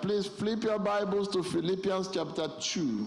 please flip your Bibles to Philippians chapter 2.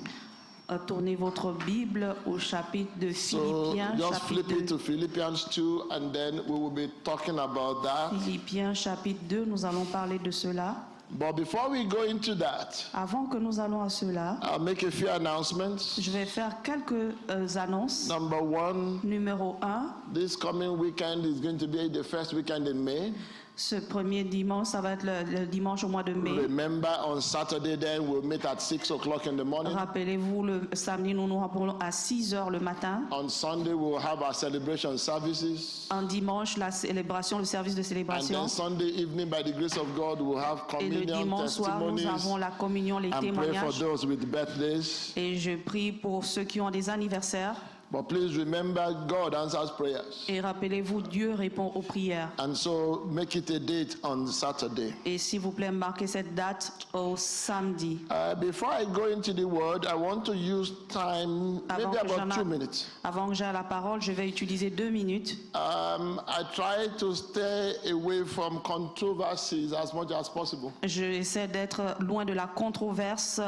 Tournez votre Bible au chapitre de So Philippiens, just flip chapitre it 2. to Philippians 2 and then we will be talking about that. Philippiens, chapitre 2, nous allons parler de cela. But before we go into that, Avant que nous allons à cela, I'll make a few announcements. je vais faire quelques annonces. Number one, Numéro 1, this coming weekend is going to be the first weekend in May. ce premier dimanche, ça va être le dimanche au mois de mai. Remember, on Saturday then we'll meet at 6 o'clock in the morning. Rappelez-vous, le samedi, nous nous rappelons à 6 heures le matin. On Sunday we'll have our celebration services. Un dimanche, la célébration, le service de And célébration. then Sunday evening, by the grace of God, we'll have Et le communion, dimanche soir, nous testimonies, avons la communion, les and pray for témoignages. those with birthdays. Et je prie pour ceux qui ont des anniversaires. But please remember, God answers prayers. Et rappelez-vous, Dieu répond aux prières. And so make it a date on Saturday. Et s'il vous plaît, marquez cette date au samedi. Before I go into the word, I want to use time, Avant maybe que about 2 j'en minutes. Avant que j'aie la parole, je vais utiliser 2 minutes. I try to stay away from controversies as much as possible. Je essaie d'être loin de la controverse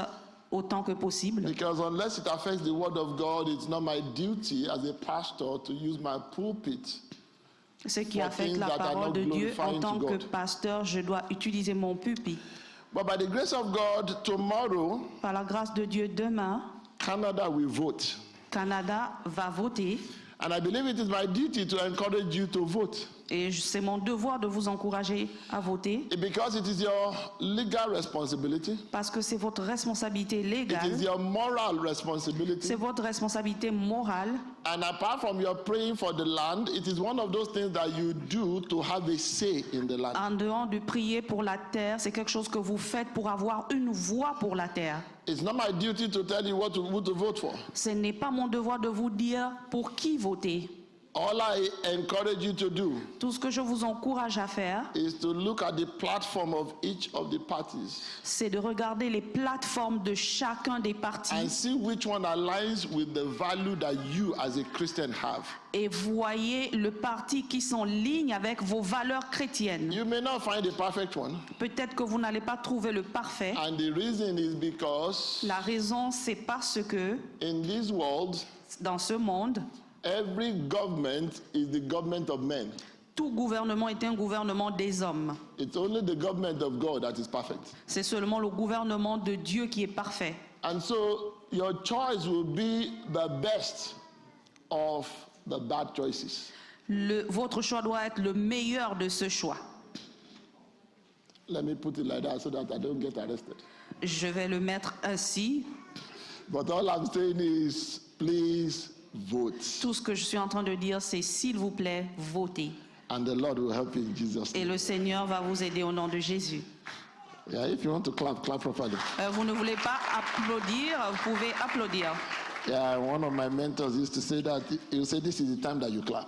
autant que possible. Because unless it affects the word of God, it's not my duty as a pastor to use my pulpit. Ce qui For affecte things la that are parole not de Dieu, en glorifying tant to que God. pasteur, je dois utiliser mon pupitre. But by the grace of God, tomorrow, Par la grâce de Dieu, demain, Canada will vote. Canada va voter. And I believe it is my duty to encourage you to vote. Et c'est mon devoir de vous encourager à voter. Because it is your legal responsibility. Parce que c'est votre responsabilité It is légale. your moral responsibility. C'est votre responsabilité morale. And apart from your praying for the land, it is one of those things that you do to have a say in the land. En dehors de prier pour la terre, c'est quelque chose que vous faites pour avoir une voix pour la terre. It's not my duty to tell you who to vote for. Ce n'est pas mon devoir de vous dire pour qui voter. All I encourage you to do Tout ce que je vous encourage à faire, is to look at the platform of each of the parties c'est de regarder les plateformes de chacun des and partis see which one aligns with the value that you as a Christian have. et voyez le parti qui sont en ligne avec vos valeurs chrétiennes. You may not find the perfect one, Peut-être que vous n'allez pas trouver le parfait. and the reason is because La raison, c'est parce que in this world, dans ce monde, every government is the government of men. tout gouvernement est un gouvernement des hommes. It's only the government of God that is perfect. C'est seulement le gouvernement de Dieu qui est parfait. And so your choice will be the best of the bad choices. Votre choix doit être le meilleur de ce choix. Let me put it like that so that I don't get arrested. Je vais le mettre ainsi. But all I'm saying is, please vote. Tout ce que je suis en train de dire, c'est s'il vous plaît, votez. And the Lord will help you in Jesus' Et name. le Seigneur va vous aider au nom de Jésus. Yeah, if you want to clap, clap properly. Vous ne voulez pas applaudir, vous pouvez applaudir. Yeah, one of my mentors used to say that. He would say, this is the time that you clap.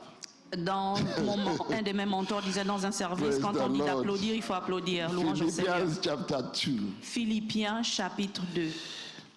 Un de mes mentors disait dans un service, Praise quand the on dit Lord. d'applaudir, il faut applaudir. Louange au Seigneur. Philippians chapter 2. Philippiens chapitre 2.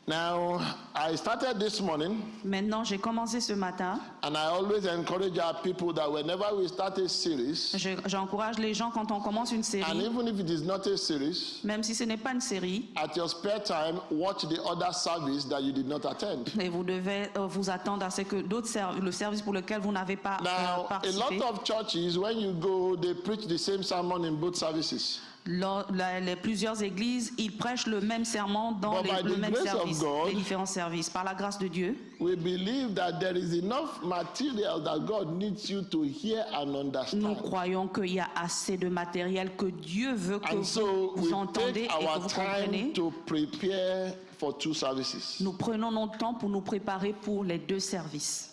Now, I started this morning, Maintenant, j'ai commencé ce matin. and I always encourage our people that whenever we start a series, J'encourage les gens quand on commence une and série, even if it is not a series, même si ce n'est pas une série, at your spare time, watch the other service that you did not attend. et vous devez vous attendre à ce que le service pour lequel vous n'avez pas Now, a participé. lot of churches, when you go, they preach the same sermon in both services. Plusieurs églises, ils prêchent le même serment dans But by le the même grace of service, God, les différents services. Par la grâce de Dieu, We believe that there is enough material that God needs you to hear and nous understand. croyons qu'il y a assez de matériel que Dieu veut que And so vous we entendez et take que our vous time comprenez. to prepare for 2 services. Nous prenons notre temps pour nous préparer pour les 2 services.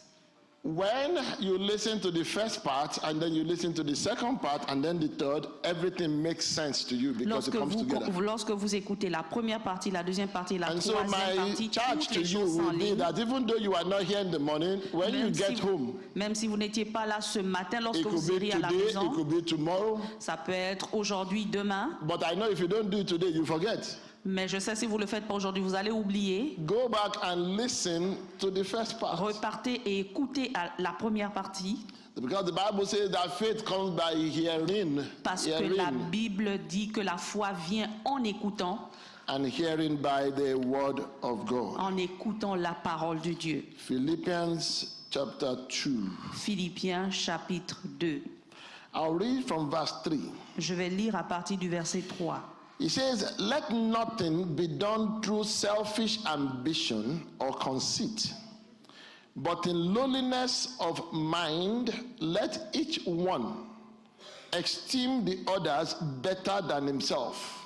When you listen to the first part and then you listen to the second part and then the third, everything makes sense to you because it comes together. Lorsque vous écoutez la première partie, la deuxième partie, la And so troisième my partie, charge toutes to les you choses sont en will be ligne. that even though you are not here in the morning, when you get home, Même si vous n'étiez pas là ce matin, it lorsque could vous be irez à la today, maison, it could be tomorrow. ça peut être aujourd'hui, demain, But I know if you don't do it today, you forget. mais je sais si vous le faites pas aujourd'hui, vous allez oublier. Go back and listen to the first part. Repartez et écoutez la première partie. Because the Bible says that faith comes by hearing. Parce que la Bible dit que la foi vient en écoutant. and hearing by the word of God. en écoutant la parole de Dieu. Philippians chapter 2. Philippiens chapitre 2. I'll read from verse 3. Je vais lire à partir du verset 3. He says, "Let nothing be done through selfish ambition or conceit, but in lowliness of mind, let each one esteem the others better than himself.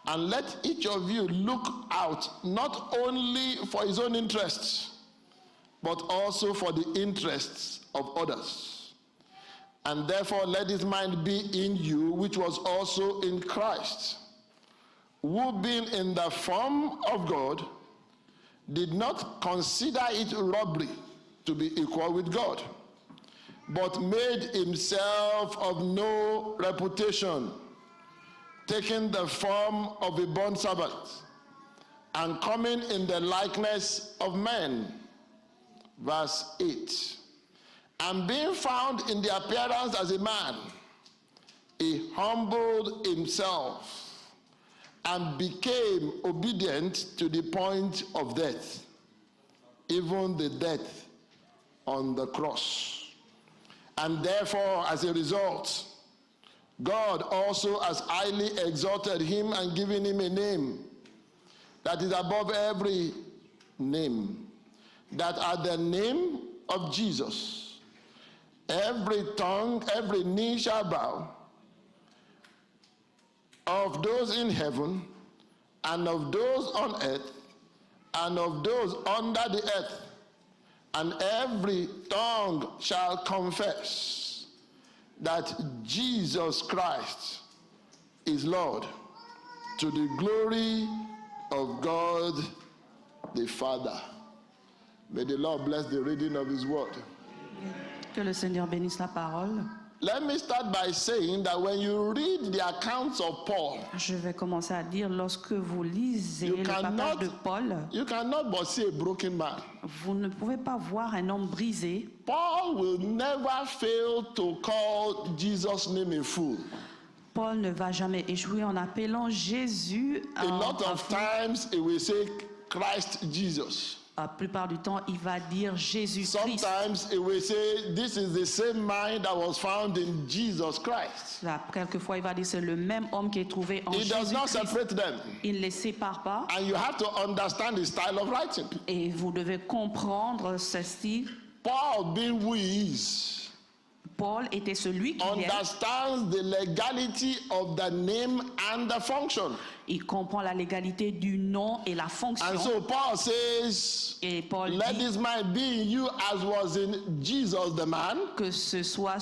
And let each of you look out not only for his own interests, but also for the interests of others. And therefore let this mind be in you, which was also in Christ, who being in the form of God, did not consider it robbery to be equal with God, but made himself of no reputation, taking the form of a bondservant, and coming in the likeness of men." Verse 8. "And being found in the appearance as a man, he humbled himself and became obedient to the point of death, even the death on the cross. And therefore, as a result, God also has highly exalted him and given him a name that is above every name, that at the name of Jesus, every tongue, every knee shall bow, of those in heaven, and of those on earth, and of those under the earth, and every tongue shall confess that Jesus Christ is Lord, to the glory of God the Father." May the Lord bless the reading of his word. Que le Seigneur bénisse la parole. Let me start by saying that when you read the accounts of Paul, Je vais commencer à dire, lorsque vous lisez You le passage de Paul, you cannot but see a broken man. vous ne pouvez pas voir un homme brisé. Paul will never fail to call Jesus' name a fool. Paul ne va jamais échouer en appelant Jésus A lot un of fou. times he will say Christ Jesus. La plupart du temps, il va dire Jésus-Christ. Sometimes he will say this is the same mind that was found in Jesus Christ. Là, quelquefois, il va dire c'est le même homme qui est trouvé en He does not Jésus-Christ. separate them. Il ne les sépare pas. And you have to understand his style of writing. Et vous devez comprendre ce style. Paul, being who he is, Paul était celui qui est. understands the legality of the name and the function. Il comprend la légalité du nom et la fonction. And so Paul says, Et Paul let dit this mind be in you as was in Jesus the man, que ce soit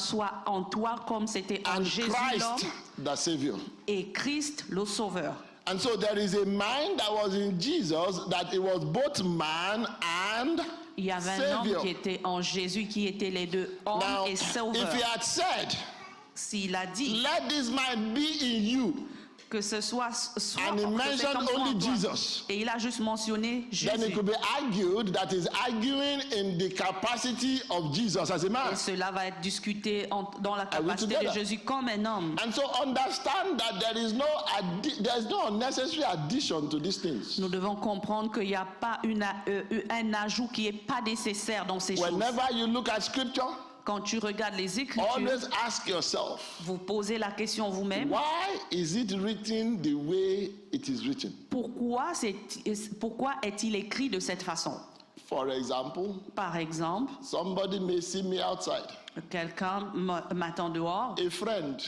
en toi comme c'était en and Jésus Christ l'homme the Savior. et Christ le Sauveur. And so there is a mind that was in Jesus, that it was both man and Il y avait un homme Savior. qui était en Jésus, qui était les deux, homme Now, et if Sauveur. he had said, S'il a dit let this mind be in you, que ce soit and he que c'est mentioned comme toi only en toi, Jesus, et il a juste mentionné then it Jésus. could be argued that is arguing in the capacity of Jesus as a man. Et cela va être discuté dans la Are we capacité de together? Jésus comme un homme. And so understand that there is no unnecessary addition to these things. Nous devons comprendre qu'il n'y a pas un ajout qui n'est pas nécessaire dans ces choses. Whenever you look at scripture, Quand tu regardes les Écritures, always ask yourself, vous posez la question vous-même, why is it written the way it is written? pourquoi est-il écrit de cette façon? For example, Par exemple, somebody may see me outside. quelqu'un m'attend dehors, A friend,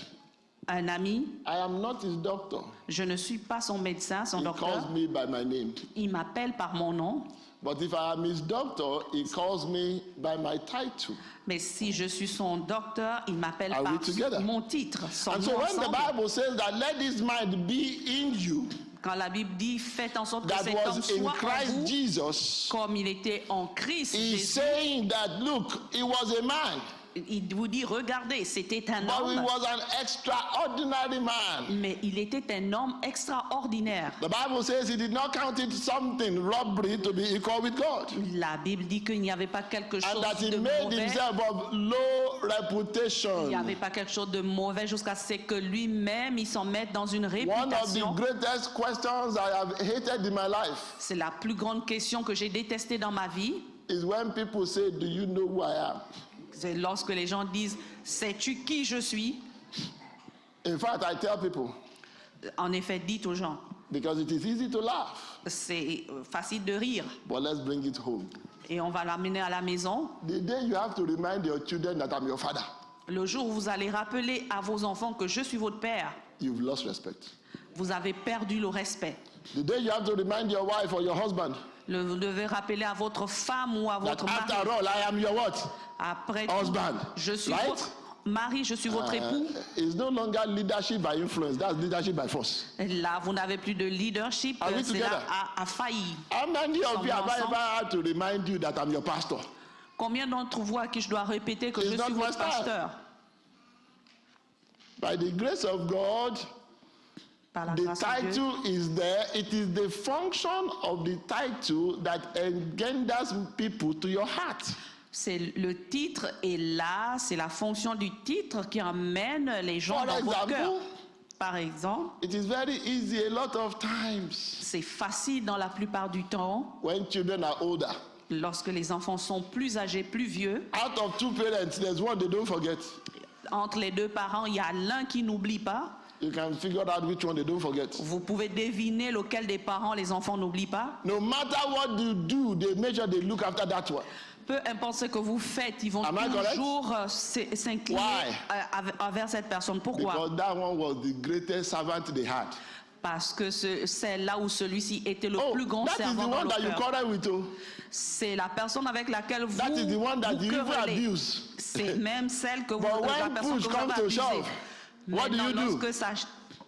un ami, I am not his doctor. je ne suis pas son médecin, son He docteur, calls me by my name. il m'appelle par mon nom, But if I am his doctor, he calls me by my title. mais si je suis son docteur, il m'appelle Are we par together? mon titre, son And nom so when the ensemble. Bible says that let this mind be in you, Quand la Bible dit faites en sorte que that cet homme was in soit en Christ vous, Jesus, comme il était en Christ he's Jésus, saying that, look, he was a man. Il vous dit, regardez, c'était un But he homme, was an extraordinary man. mais il était un homme extraordinaire. The Bible says he did not count it something robbery to be equal with God. La Bible dit qu'il n'y avait pas quelque And chose that he de made mauvais. himself of low Il n'y reputation. avait pas quelque chose de mauvais jusqu'à ce que lui-même, il s'en mette dans une One of the réputation. greatest questions I have hated in my life C'est la plus grande question que j'ai détestée dans ma vie. is when people say, do you know who I am? C'est lorsque les gens disent, sais-tu qui je suis? In fact, I tell people, En effet, dites aux gens, because it is easy to laugh, c'est facile de rire. but let's bring it home. Et on va l'amener à la maison. The day you have to remind your children that I'm your father, Le jour où vous allez rappeler à vos enfants que je suis votre père, you've lost respect. vous avez perdu le respect. The day you have to remind your wife or your husband Vous devez rappeler à votre femme ou à that votre mari. after all, I am your what? Après tout, Husband. je suis Right? votre mari, je suis votre époux. It's no longer leadership by influence, that's leadership by force. Là, vous n'avez plus de leadership. Are we C'est together? là à failli. How many of Sommes you have I ensemble? ever had to remind you that I'm your pastor? Combien d'entre vous à qui je dois répéter que It's je not suis my votre style. pasteur? By the grace of God, Par la the grâce de Dieu. title is there. It is the function of the title that engenders people to your heart. C'est le titre est là, c'est la fonction du titre qui emmène les gens For dans votre example, cœur. Par exemple, It is very easy a lot of times c'est facile dans la plupart du temps, when children are older. lorsque les enfants sont plus âgés, plus vieux, Out of two parents, there's one they don't forget. entre les deux parents, il y a l'un qui n'oublie pas. You can figure out which one they don't forget. Vous pouvez deviner lequel des parents les enfants n'oublient pas. No matter what you do, they make sure they look after that one. Peu importe ce que vous faites, ils vont Am I correct? toujours s'incliner Why? vers cette personne. Pourquoi? Because that one was the greatest servant they had. Parce que c'est là où celui-ci était le Oh, plus grand that is the servant dans one le that you cœur. quarrel with. Oh. C'est la personne avec laquelle vous That is the one that vous you even querellez. abuse. C'est même celle que vous, But la when personne push que vous comes avez to abusée. shove, what do Maintenant, you do?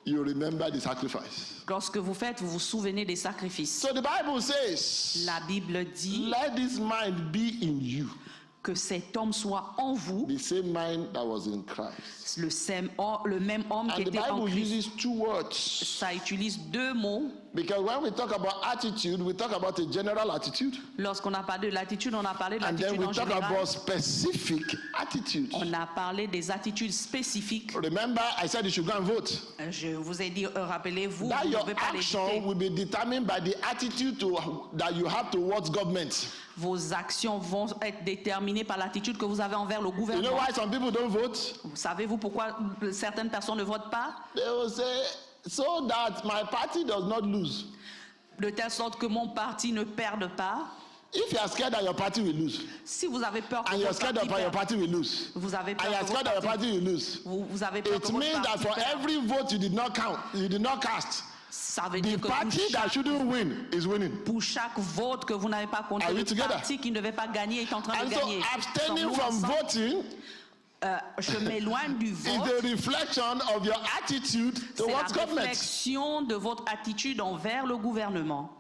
You remember the sacrifice. Lorsque vous faites, vous vous souvenez des sacrifices. So the Bible says, La Bible dit let this mind be in you. que cet homme soit en vous, The same mind that was in Christ. le même homme qui And the était en Bible Christ. uses two words. Ça utilise deux mots. Because when we talk about attitude, we talk about a general attitude. Lorsqu'on a parlé de l'attitude, on a parlé de And then l'attitude we en talk général. about specific attitudes. On a parlé des attitudes spécifiques. Remember, I said you should go and vote. Je vous ai dit, rappelez-vous, That vous ne your devez pas les action citer. will be determined by the attitude that you have towards government. Vos actions vont être déterminées par l'attitude que vous avez envers le You know gouvernement. why some people don't vote? Savez-vous pourquoi certaines personnes ne votent pas? They will say, so that my party does not lose. De telle sorte que mon parti ne perde pas. If you are scared that your party will lose, Si vous avez peur que and you're votre scared parti that your perde, party will lose, vous avez peur and you're que scared votre that your parti, party will lose, vous avez peur que it votre means that parti for perde. every vote you did not count, you did not cast, Ça veut the dire que party that shouldn't win is winning. pour chaque vote que vous n'avez pas compté, Are we le together? parti qui ne devait pas gagner est en train And de so gagner. abstaining Sommes-nous from ensemble? voting Je m'éloigne du is vote. a reflection of your attitude C'est la towards government. réflexion de votre attitude envers le gouvernement.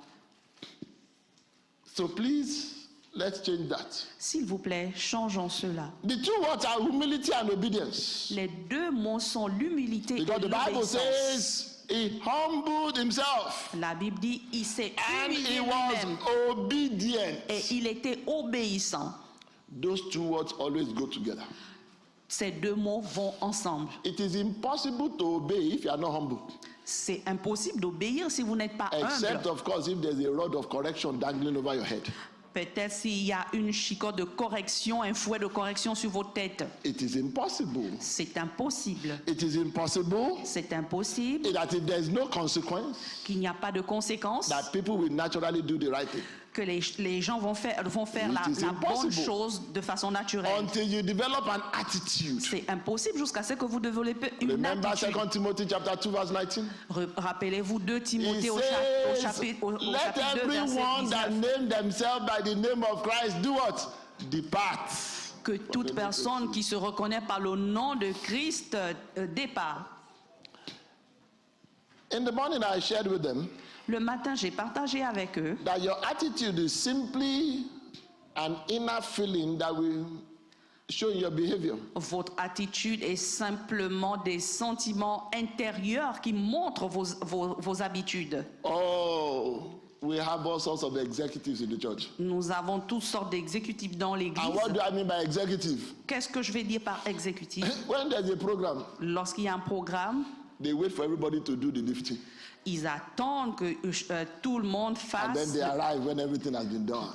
So please, let's change that. S'il vous plaît, changeons cela. The two words are humility and obedience. Les deux mots sont l'humilité et Because the Bible l'obéissance. says he humbled himself La Bible dit, il s'est and humilié he lui-même was obedient. et il était obéissant. Those two words always go together. Ces deux mots vont ensemble. It is impossible to obey if you are not humble. C'est impossible d'obéir si vous n'êtes pas Except, humble. of course, if there's a rod of correction dangling over your head. Peut-être s'il y a une chicotte de correction, un fouet de correction sur vos têtes. It is impossible. C'est impossible. It is impossible C'est impossible that if there is no consequence, qu'il n'y a pas de conséquences, that people will naturally do the right thing. que les gens vont faire It is la bonne impossible. chose de façon naturelle. Until you develop an attitude. C'est impossible jusqu'à ce que vous développez une Remember attitude. 2 Timothy chapter 2 verse 19? Rappelez-vous 2 He Timothée au says, chapitre let 2, verset everyone that 19. name themselves by the name of Christ do what? Depart. Que toute personne qui se reconnaît par le nom de Christ départ. In the morning I shared with them Le matin, j'ai partagé avec eux that your attitude is simply an inner feeling that will showing your behavior. Votre attitude est simplement des sentiments intérieurs qui montrent vos habitudes. Oh, we have all sorts of executives in the church. Nous avons toutes sortes d'exécutifs dans l'église. And what do I mean by executive? Qu'est-ce que je vais dire par exécutif? When there's a program, Lorsqu'il y a un programme, they wait for everybody to do the lifting. ils attendent que tout le monde And then fasse. they arrive when everything has been done.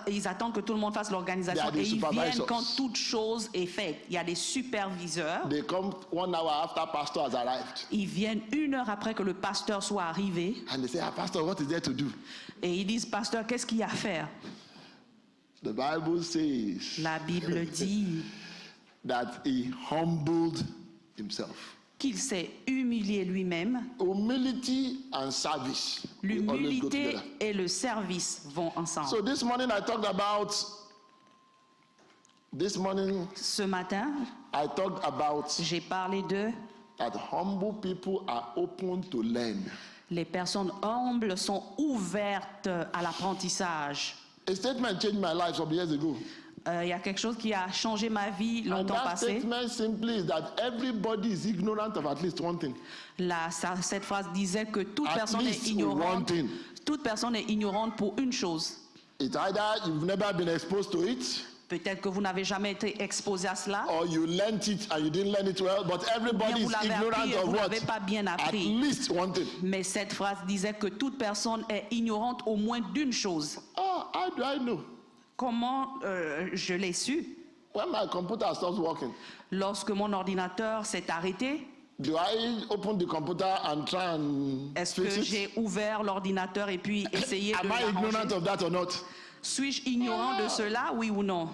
Ils attendent que tout le monde fasse l'organisation There are et the ils viennent supervisors. quand toute chose est faite. Il y a des superviseurs. They come 1 hour after pastor has arrived. Ils viennent 1 heure après que le pasteur soit arrivé And they say, pastor, what is there to do? et ils disent, pasteur, qu'est-ce qu'il y a à faire? The Bible says La Bible dit that he humbled himself. qu'il s'est humilié lui-même. Humility and service will always go L'humilité together. et le service vont ensemble. So this morning I talked about Ce matin, j'ai parlé de that humble people are open to learn. les personnes humbles sont ouvertes à l'apprentissage. A statement changed my life some years ago. Il y a quelque chose qui a changé ma vie And longtemps that passé. statement simply is that everybody is ignorant of at least one thing. Cette phrase disait que toute At personne est least ignorante. one thing. Toute personne est ignorante pour une chose. It's either you've never been exposed to it, Peut-être que vous n'avez jamais été exposé à cela. or you learnt it and you didn't learn it well, but everybody Bien, vous is l'avez ignorant appris et of vous what? l'avez pas bien At appris. least one thing. Mais cette phrase disait que toute personne est ignorante au moins d'une chose. Oh, how do I know? Comment je l'ai su? When my computer stops working, Lorsque mon ordinateur s'est arrêté, do I open the computer and try and est-ce fix que it? j'ai ouvert l'ordinateur et puis essayé de Am I ignorant l'arranger? of that or not? Suis-je ignorant de cela, oui ou non?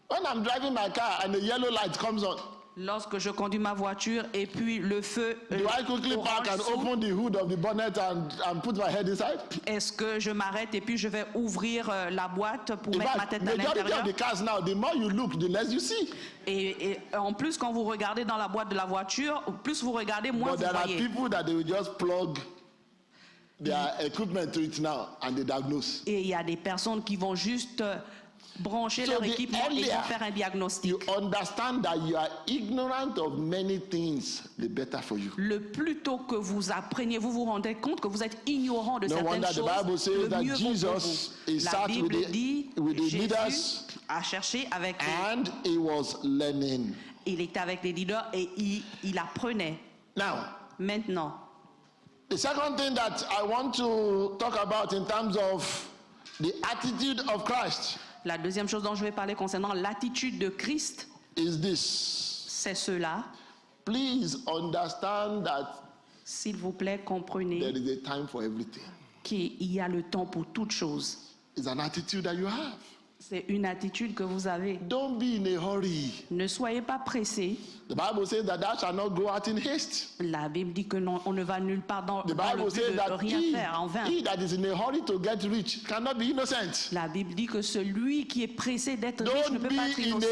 When I'm driving my car and the yellow light comes on, Lorsque je conduis ma voiture et puis le feu do I quickly park orange and s'ouvre, open the hood of the bonnet and put my head inside? est-ce que je m'arrête et puis je vais ouvrir la boîte pour In mettre ma fact, tête à majority of l'intérieur? the cars now, the more you look, the less you see. Et en plus, quand vous regardez dans la boîte de la voiture, plus vous regardez, moins But vous there are voyez. people that they will just plug their equipment to it now and they diagnose. Et il y a des personnes qui vont juste brancher So leur the équipement et earlier vont faire un diagnostic. You understand that you are ignorant of many things, the better for you. Le plus tôt que vous appreniez, vous vous rendez compte que vous êtes ignorant de No certaines wonder the Bible choses, says le that mieux vaut pour Jesus vous. is La sat Bible dit, with the Jésus leaders a cherché avec and he was learning. il était avec les leaders et il apprenait. Now, Maintenant, the second thing that I want to talk about in terms of the attitude of Christ la deuxième chose dont je vais parler concernant l'attitude de Christ, is this. c'est cela. Please understand that S'il vous plaît, there comprenez is a time for everything. qu'il y a le temps pour toute chose. It's an attitude that you have. C'est une attitude que vous avez. Don't be in a hurry. Ne soyez pas pressés. The Bible says that thou shalt not go out in haste. La Bible dit que non, on ne va nulle part dans The le Bible but says de that rien faire en vain. he that is in a hurry to get rich cannot be innocent. La Bible dit que celui qui est pressé d'être riche ne Don't peut pas être be in innocent.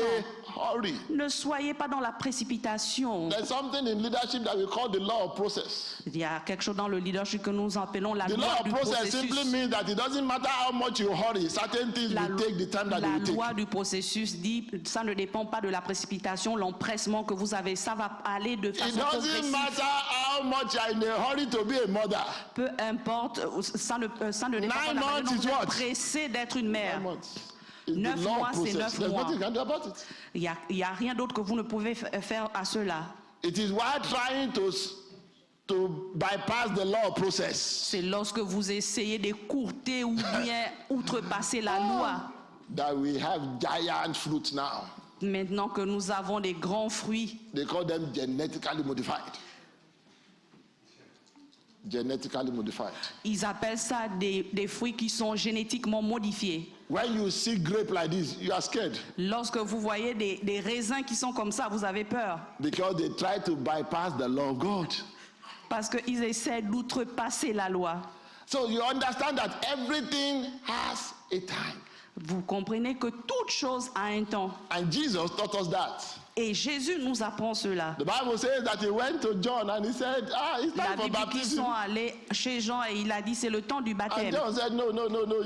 a hurry. Ne soyez pas dans la précipitation. There's something in leadership that we call the law of process. Il y a quelque chose dans le leadership que nous appelons la The loi law du of process simply processus. means that it doesn't matter how much you hurry, certain things La, will take the time that they la will take. loi du processus dit ça ne dépend pas de la précipitation, l'empressement que vous avez, ça va aller de It façon doesn't progressive. matter how much you are in a hurry to be a mother. Peu importe, ça ne dépend pas de la 9 manière dont months vous is êtes what? pressé d'être une mère. It's the 9 law mois, of c'est process. 9 There's mois. nothing you can do about it. Il y a rien d'autre que vous ne pouvez faire à cela. It is while trying to bypass the law of process C'est lorsque vous essayez d'écourter ou bien outrepasser la loi. that we have giant fruit now. Maintenant que nous avons des grands fruits, They call them genetically modified. Genetically modified. ils appellent ça des fruits qui sont génétiquement modifiés. When you see grape like this, you are scared Lorsque vous voyez des raisins qui sont comme ça, vous avez peur. because they try to bypass the law of God. Parce qu'ils essaient d'outrepasser la loi. So you understand that everything has a time. Vous comprenez que toute chose a un temps. And Jesus taught us that. Et Jésus nous apprend cela. The Bible says that he went to John and he said, it's La time for Bible dit qu'ils baptism. sont allés chez Jean et il a dit c'est le temps du And baptême. John said, no,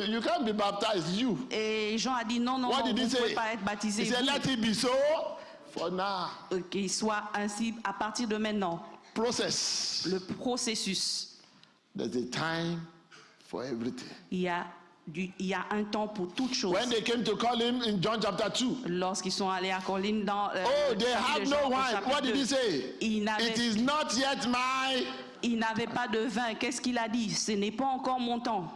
you can't be baptized, you. Et Jean a dit non, non, What non, did vous he ne pouvez say? pas être baptisé. He said, vous. let it be so for now. Qu'il soit ainsi à partir de maintenant. Process. Le processus. There's a time for everything. Il y a un temps pour toute chose. When they came to call him in John chapter 2, Lorsqu'ils sont allés à Colline dans they have no wine. What did he say? Il It is not yet my... n'avait pas de vin. Qu'est-ce qu'il a dit? Ce n'est pas encore mon temps.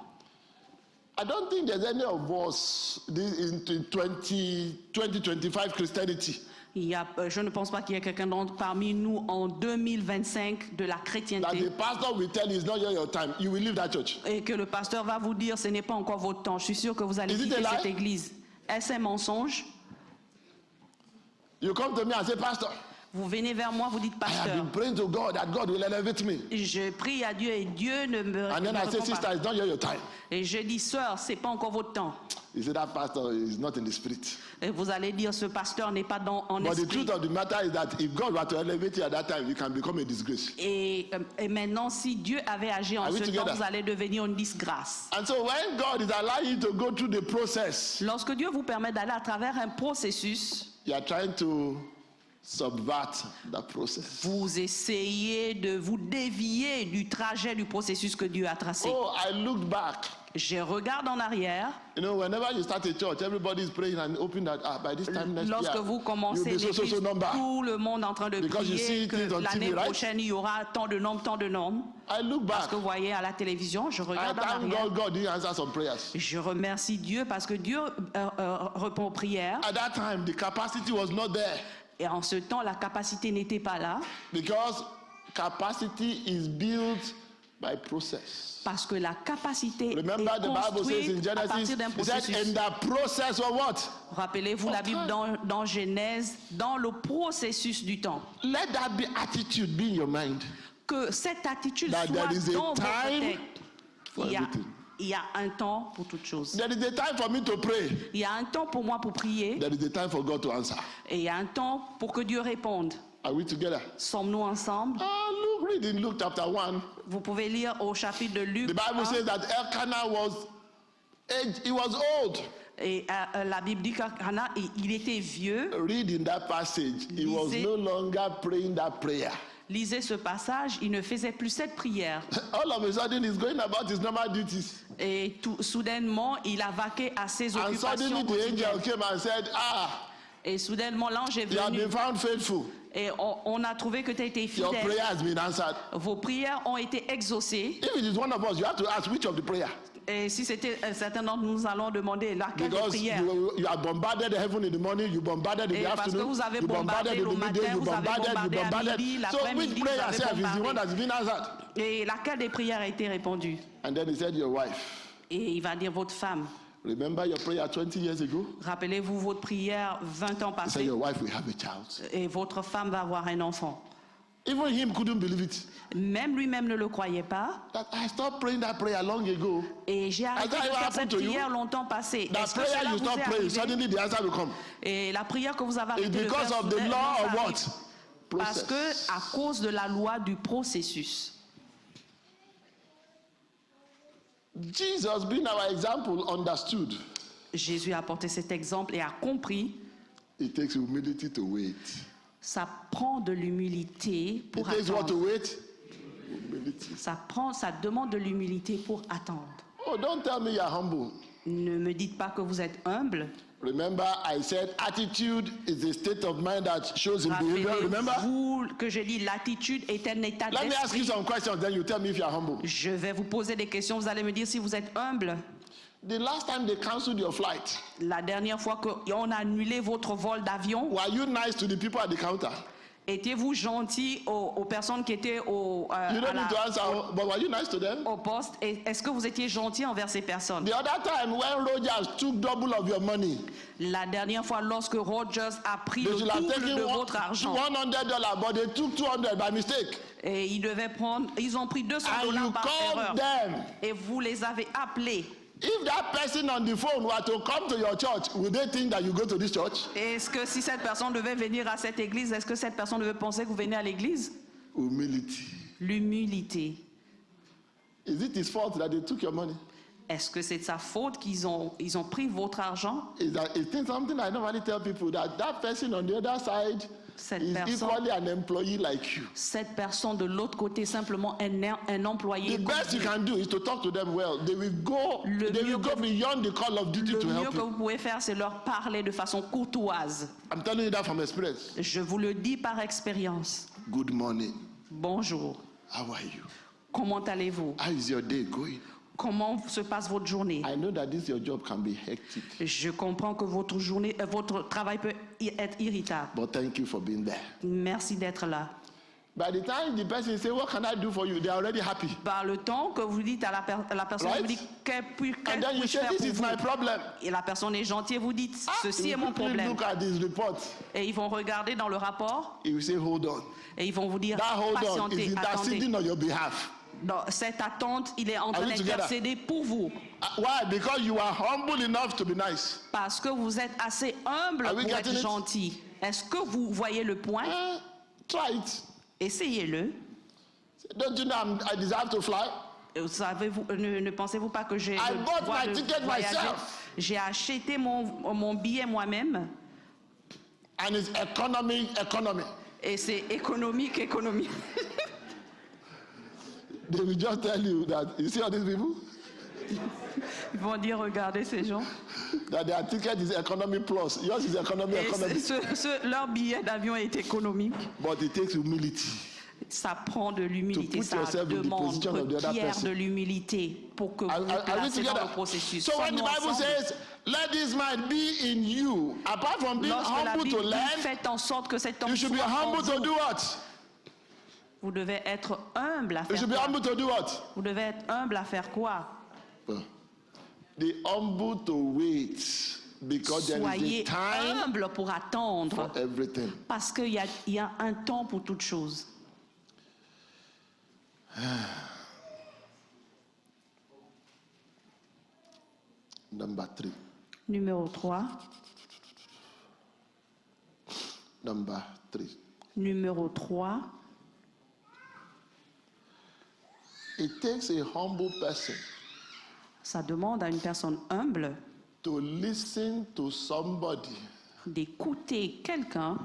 I don't think there's any of us in 2025 Christianity Je ne pense pas qu'il y ait quelqu'un d'autre parmi nous en 2025 de la that chrétienté the pastor will tell you it's not yet your time. You will leave that church. et que le pasteur va vous dire ce n'est pas encore votre temps. Je suis sûr que vous allez Is it quitter a lie? cette église. Est-ce un mensonge? You come to me and say, Pastor, Vous venez vers moi, vous dites I have pasteur. been praying to God that God will elevate me. Je prie à Dieu et Dieu ne me And then I say, répond sister, pas. it's not yet your time. Et je dis sœur, c'est pas encore votre temps. You say that pastor is not in the spirit. Et vous allez dire ce pasteur n'est pas en But the esprit. truth of the matter is that if God were to elevate you at that time, you can become a disgrace. Et maintenant, si Dieu avait agi en Are we ce temps, together? vous allez devenir une disgrâce. And so when God is allowing you to go through the process, Lorsque Dieu vous permet d'aller à travers un processus, you are trying to subvert the process. vous essayez de vous dévier du trajet du processus que Dieu a tracé. Oh, I looked back. Je regarde en arrière. You know, whenever you start a church, everybody is praying and hoping that by this time next Lorsque year, vous you'll commencez be so l'église, number. tout le monde est en train de Because you see prier que things on l'année TV, right? prochaine, il y aura tant de nombres, tant de nombres. I look Parce back. que vous voyez à la télévision, je I regarde en thank arrière. God didn't answer some prayers. Je remercie Dieu parce que Dieu répond aux prières. At that time, the capacity was not there Et en ce temps, la capacité n'était pas là because capacity is built by process. parce que la capacité Remember est the Bible says in construite à Genesis, partir d'un it said, processus. in the process of what? Rappelez-vous la of Bible time. dans Genèse, dans le processus du temps. Let that be attitude be in your mind. Que cette attitude That soit there is a dans votre time tête. for Il y a- everything. Il y a un temps pour toute chose. There is a time for me to pray. Il y a un temps pour moi pour prier There is a time for God to answer. et il y a un temps pour que Dieu réponde. Are we together? Sommes-nous ensemble? Look, read in Luke chapter 1. Vous pouvez lire au chapitre de Luc. The Bible 1, says that Elkanah was aged, he was old. et la Bible dit qu'Anna, il était vieux. Read in that passage. He was Lisez. no longer praying that prayer. Lisez ce passage, il ne faisait plus cette prière. All of a sudden, he's going about his normal duties. Et soudainement, il a vaqué à ses And occupations suddenly the quotidiennes. angel came and said, Et soudainement, l'ange est you have venu been found faithful. et on a trouvé que tu as été Your fidèle. prayer has been answered. Vos prières ont été exaucées. If it is one of us, you have to ask which of the prayer. Et si c'était certains d'entre nous, nous allons demander laquelle des Because prières. you have bombarded heaven in the morning, you bombarded in Et the parce que afternoon, vous avez you bombarded bombardé in le the midday, matin, you vous avez bombardé à bombarded. midi, So l'après-midi, which vous prayer avez self is the bombardé. one that's been answered? Et laquelle des prières a été répondue? And then he said, your wife. Et il va dire votre femme. Remember your prayer 20 years ago? Rappelez-vous votre prière 20 ans He said, passés. your wife will have a child. Et votre femme va avoir un enfant. Even him couldn't believe it. Même lui-même ne le croyait pas. That I stopped praying that prayer long ago. Et j'ai arrêté that de ever faire happened cette to you? prière longtemps passée. That Est-ce que prayer cela you vous stop est praying, arrivé? suddenly the answer will come. Et la prière que vous avez It's arrêté de because faire, of the soudainement, law ça of arrive. what? Parce Process. que à cause de la loi du processus. Jesus, being our example, understood. Jésus a apporté cet exemple et a compris. It takes humility to wait. Ça prend de l'humilité It pour takes what to attendre. wait? Humility. Ça demande de l'humilité pour attendre. Oh, don't tell me you're humble. Ne me dites pas que vous êtes humble. Remember, I said attitude is a state of mind that shows in behavior. Remember? Rappelez-vous que je dis l'attitude est un état Let me ask you d'esprit. some questions, then you tell me if you're humble. Je vais vous poser des questions, vous allez me dire si vous êtes humble. The last time they canceled your flight, La dernière fois qu'on a annulé votre vol d'avion, were you nice to the people at the counter? étiez-vous gentil aux personnes qui étaient You don't need to answer, but were you nice to them? au poste? Et est-ce que vous étiez gentil envers ces personnes? The other time when Rogers took double of your money, La dernière fois, lorsque Rogers a pris they le should have double taken de votre argent, $100, but they took 200 by mistake. et ils ont pris $200 And you par called erreur, them. et vous les avez appelés. If that person on the phone were to come to your church, would they think that you go to this church? Est-ce que si cette personne devait venir à cette église, est-ce que cette personne devait penser que vous venez à l'église? Humility. L'humilité. Is it his fault that they took your money? Est-ce que c'est de sa faute qu'ils ont pris votre argent? Is it something I normally tell people that person on the other side Cette is personne- equally an employee like you? Cette personne de l'autre côté est simplement un employé. The comme best you vous. can do is to talk to them well. They will go beyond the call of duty Le to mieux help que you. vous pouvez faire, c'est leur parler de façon courtoise. I'm telling you that from experience. Je vous le dis par expérience. Good morning. Bonjour. How are you? Comment allez-vous? How is your day going? Comment se passe votre journée? I know that your job can be hectic, Je comprends que votre travail peut être irritable. but thank you for being there. Merci d'être là. By the time the person say, "What can I do for you?" they are already happy. Par le temps que vous dites à la personne, Right? vous dites, quel And then you puis-je say, faire "This pour is my vous? problem." Et la personne est gentille et vous dites, ceci You est mon quickly problème. look at this report. Et ils vont regarder dans le rapport He will say, "Hold on." et ils vont vous dire, That hold on patientez, is interceding attendez. on your behalf. Dans cette attente, il est en train we together? d'intercéder pour vous. Why? Because you are humble enough to be nice. Parce que vous êtes assez humble Are we pour getting être it? gentil. Est-ce que vous voyez le point? Try it. Essayez-le. Don't you know I deserve to fly? Ne pensez-vous pas que j'ai I le bought droit my de ticket voyager? myself. J'ai acheté mon billet moi-même And it's economy. et c'est économique. They will just tell you that, you see all these people? Ils vont dire, regardez ces gens. That their ticket is economy plus. Yours is economy. Et leur billet d'avion est économique. But it takes humility. Ça prend de l'humilité, To put ça yourself in the demande, position of the other requiert person. de l'humilité pour que vous Are vous we placez dans together? le processus. So when the Sommes-nous Bible ensemble? says, "Let this mind be in you," apart from being Lorsque la humble Bible to dit, learn, faites en sorte que cet homme you should be soit en humble to vous. do what? Vous devez être humble à You faire should be quoi? humble to do what? Vous devez être humble à faire quoi? Be humble to wait, because there is Soyez a time humble pour attendre. for everything. Parce qu'il y a un temps pour toute chose. Number 3. Numéro 3. Number 3. Numéro 3. It takes a humble person Ça demande à une personne humble to listen to somebody d'écouter quelqu'un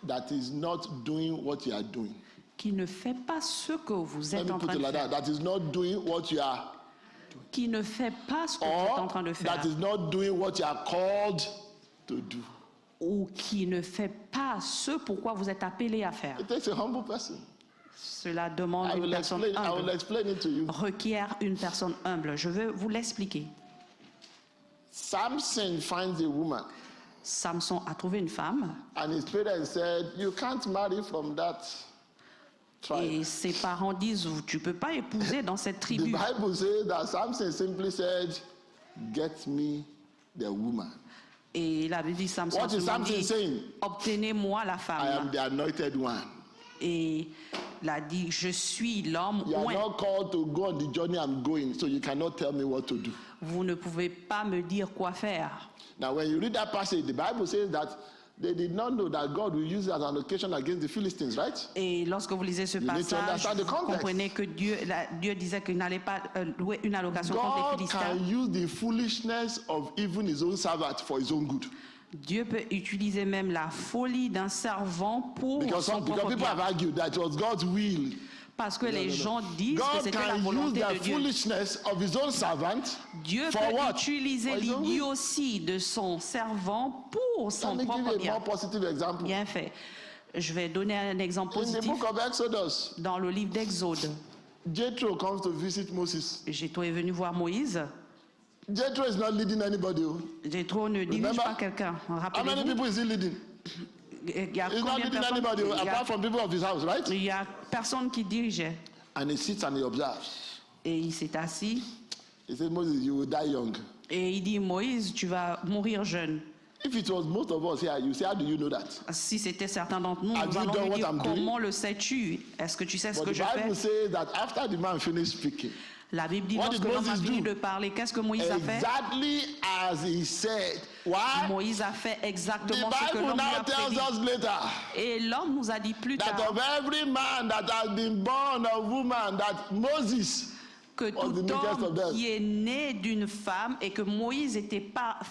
that is not doing what you are doing. qui ne fait pas ce que vous Let êtes me en put train it de like faire. that. That is not doing what you are, Qui ne fait pas ce que vous êtes en or train de faire. that is not doing what you are called to do. Ou qui ne fait pas ce pourquoi vous êtes appelé à faire. It takes a humble person. Cela demande I une will personne explain humble. it to you. Requiert une personne humble. Je vais vous l'expliquer. Samson finds a woman, Samson a trouvé une femme and his parents said, "You can't marry from that tribe." et ses parents disent tu peux pas épouser dans cette The tribu. Bible says that Samson simply said, "Get me the woman." Et la Bible dit Samson What is seulement Samson dit, saying? obtenez-moi la I am femme. the anointed one. Et il a dit je suis l'homme You are oint. not called to go on the journey I'm going, so you cannot tell me what to do. Vous ne pouvez pas me dire quoi faire. Now, when you read that passage, the Bible says that they did not know that God will use it as an occasion against the Philistines, right? Et lorsque vous lisez ce You need to passage, understand the vous context. comprenez que Dieu disait qu'il n'allait pas louer une allocation contre les God Philistins. can use the foolishness of even his own servant for his own good. Dieu peut utiliser même la folie d'un servant pour Because son propre people bien. have argued that it was God's will. Parce que les gens disent que God c'était la can use volonté the de Dieu. foolishness of his own servant Dieu for peut what? utiliser For his own will. l'idiotie de son servant pour son Let me give propre you a bien. more positive example. Bien fait. Je vais donner un exemple In the positif. book of Exodus, Dans le livre d'Exode, Jethro comes to visit Moses. Jéthro est venu voir Moïse. Jethro is not leading anybody. Jéthro ne dirige Remember? pas quelqu'un. How many Rappelez-vous, people is he leading? il y a He's not combien de leading personnes? anybody Il y a- apart from people of his house, right? Il y a personne qui dirigeait. And he sits and he observes. Et il s'est assis He said, "Moses, you will die young." et il dit Moïse, tu vas mourir jeune. If it was most of us here, you say, how do you know that? Si c'était certains d'entre nous, Have nous you allons done lui what dire, I'm doing? comment le sais-tu? Est-ce que tu sais ce But que the je Bible fais? says that after the man finished speaking, La Bible dit, What lorsque did l'homme a Moses fini do? de parler, qu'est-ce que Moïse a fait? exactly as he said. Why? Moïse a fait The exactement ce que Bible l'homme lui now a tells prédit. us later Et l'homme nous a dit plus that tard of every man that has been born of woman, that Moses que was the tout meekest of homme them. qui est né d'une femme et que Moïse